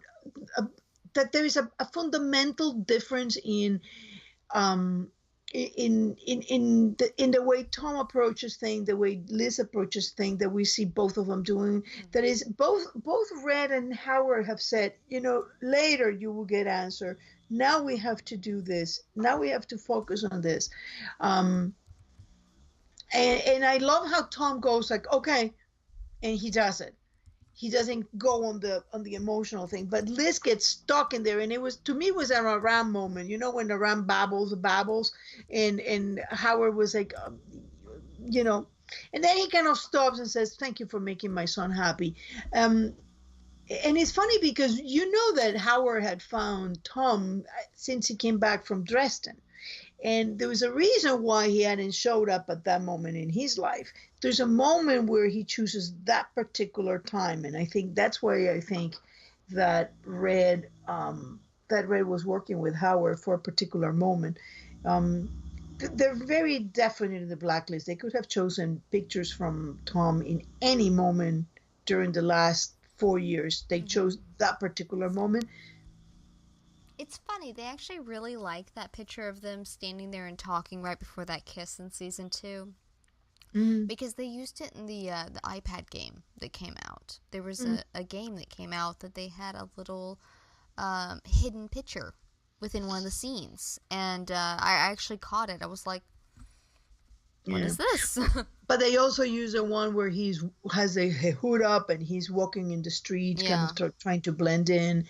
that there is a fundamental difference in the way Tom approaches things, the way Liz approaches things, that we see both of them doing. That is, both Red and Howard have said, later you will get answer. Now we have to do this. Now we have to focus on this. And I love how Tom goes like, okay, and he does it. He doesn't go on the emotional thing, but Liz gets stuck in there, and it was, to me, was a Ram moment. When the Ram babbles, and Howard was like, and then he kind of stops and says, "Thank you for making my son happy." And it's funny because that Howard had found Tom since he came back from Dresden. And there was a reason why he hadn't showed up at that moment in his life. There's a moment where he chooses that particular time. And I think that's why I think that Red was working with Howard for a particular moment. They're very definite in the Blacklist. They could have chosen pictures from Tom in any moment during the last 4 years. They chose that particular moment. It's funny, they actually really like that picture of them standing there and talking right before that kiss in season 2. Because they used it in the iPad game that came out. There was a game that came out that they had a little hidden picture within one of the scenes. And I actually caught it. I was like, what is this? But they also use the one where he has a hood up and he's walking in the street, kind of trying to blend in.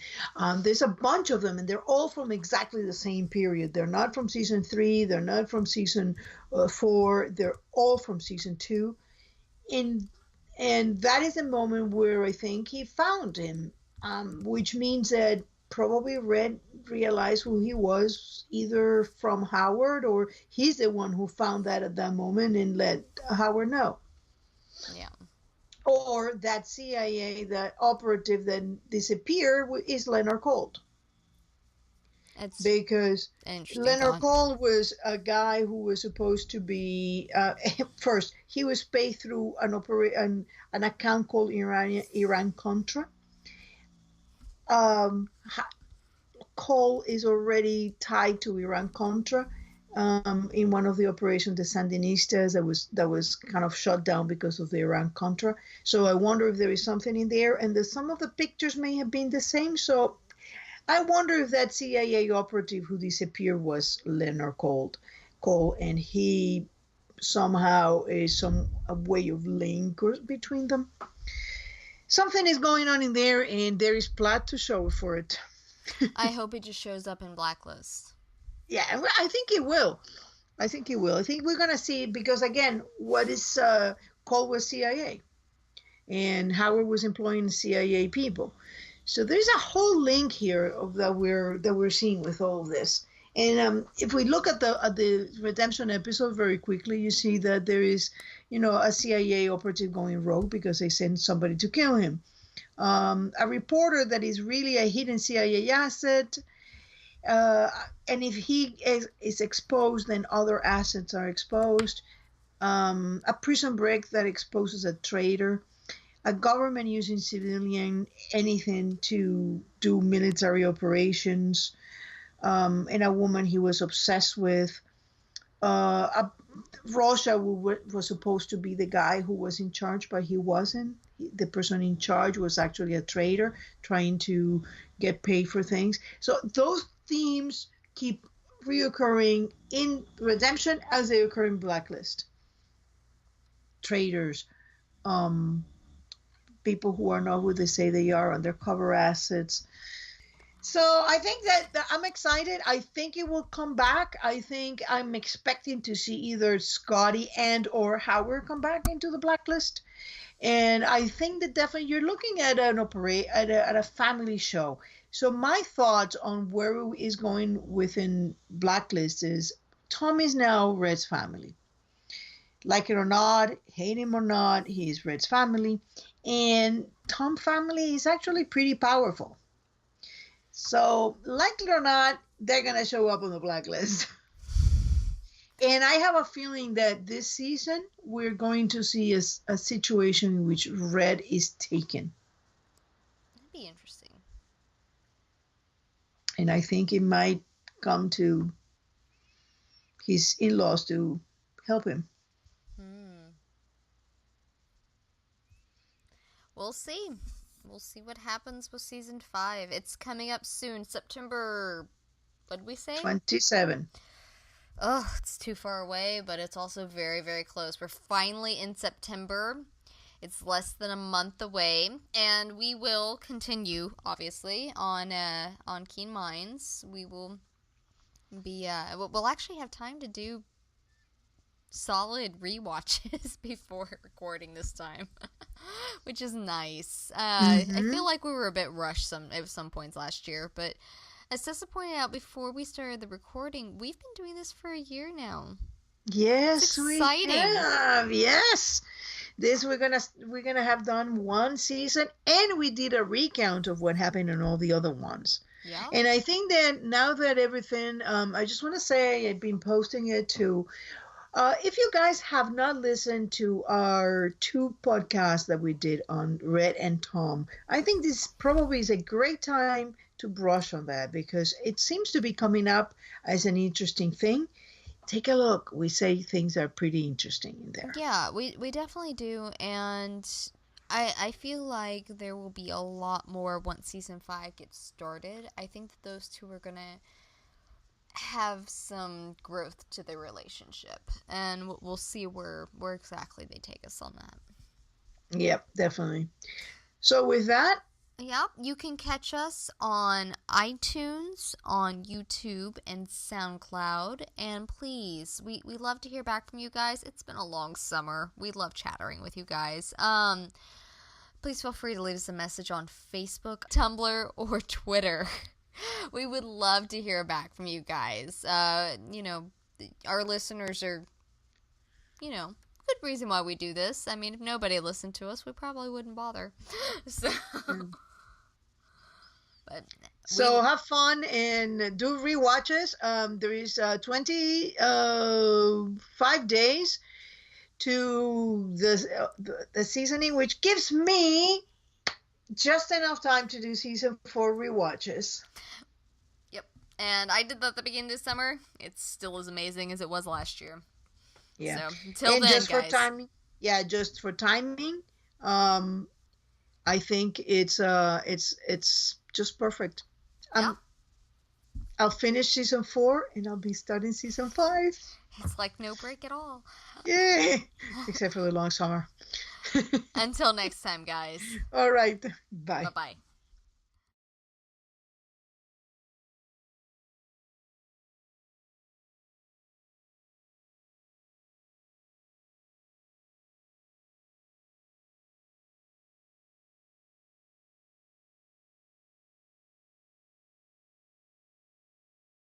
There's a bunch of them, and they're all from exactly the same period. They're not from season 3. They're not from season 4. They're all from season 2. And that is a moment where I think he found him, which means that probably Red realized who he was, either from Howard, or he's the one who found that at that moment and let Howard know. Yeah. Or that CIA, that operative that disappeared, is Leonard Colt. Because Leonard Colt was a guy who was supposed to be, first, he was paid through an account called Iran-Contra. Cole is already tied to Iran-Contra in one of the operations, the Sandinistas, that was kind of shut down because of the Iran-Contra. So I wonder if there is something in there, and some of the pictures may have been the same. So I wonder if that CIA operative who disappeared was Leonard Cole, and he somehow is a way of link between them. Something is going on in there, and there is plot to show for it. I hope it just shows up in Blacklist. Yeah, I think it will. I think we're going to see, because again, what is Cole was CIA, and Howard was employing CIA people. So there's a whole link here that we're seeing with all of this. And if we look at the redemption episode very quickly, you see that there is, a CIA operative going rogue because they sent somebody to kill him. A reporter that is really a hidden CIA asset. And if he is exposed, then other assets are exposed. A prison break that exposes a traitor. A government using civilian anything to do military operations. And a woman he was obsessed with. Russia was supposed to be the guy who was in charge, but he wasn't. The person in charge was actually a traitor trying to get paid for things. So those themes keep reoccurring in Redemption as they occur in Blacklist. Traitors, people who are not who they say they are, undercover assets. So I think that I'm excited. I think it will come back. I think I'm expecting to see either Scotty and or Howard come back into the Blacklist. And I think that definitely you're looking at at a family show. So my thoughts on where it is going within Blacklist is Tom is now Red's family. Like it or not, hate him or not, he is Red's family. And Tom family is actually pretty powerful. So, like it or not, they're going to show up on the Blacklist. And I have a feeling that this season, we're going to see a situation in which Red is taken. That'd be interesting. And I think it might come to his in-laws to help him. We'll see. We'll see what happens with season 5. It's coming up soon. September, what did we say? 27. Oh, it's too far away, but it's also very, very close. We're finally in September. It's less than a month away, and we will continue, obviously, on Keen Minds. We will be, we'll actually have time to do solid rewatches before recording this time, which is nice. I feel like we were a bit rushed at some points last year, but as Tessa pointed out before we started the recording, we've been doing this for a year now. Yes, it's exciting. We have. Yes, this we're gonna have done one season, and we did a recount of what happened in all the other ones. Yeah. And I think that now that everything, I just want to say I've been posting it to. If you guys have not listened to our 2 podcasts that we did on Red and Tom, I think this probably is a great time to brush on that because it seems to be coming up as an interesting thing. Take a look. We say things are pretty interesting in there. Yeah, we definitely do, and I feel like there will be a lot more once season 5 gets started. I think that those 2 are gonna have some growth to their relationship, and we'll see where exactly they take us on that. Yep, definitely. So with that, yep, you can catch us on iTunes, on YouTube, and SoundCloud, and please, we love to hear back from you guys. It's been a long summer. We love chattering with you guys. Please feel free to leave us a message on Facebook, Tumblr, or Twitter. We would love to hear back from you guys. Our listeners are, good reason why we do this. I mean, if nobody listened to us, we probably wouldn't bother. So have fun and do rewatches. There is 25 days to the seasoning, which gives me just enough time to do season 4 rewatches. Yep. And I did that at the beginning of summer. It's still as amazing as it was last year. Yeah. So until then, just guys. For timing, just for timing, I think it's just perfect. Yeah. I'll finish season 4 and I'll be starting season 5. It's like no break at all. Yay! Except for the long summer. Until next time, guys. All right. Bye. Bye-bye.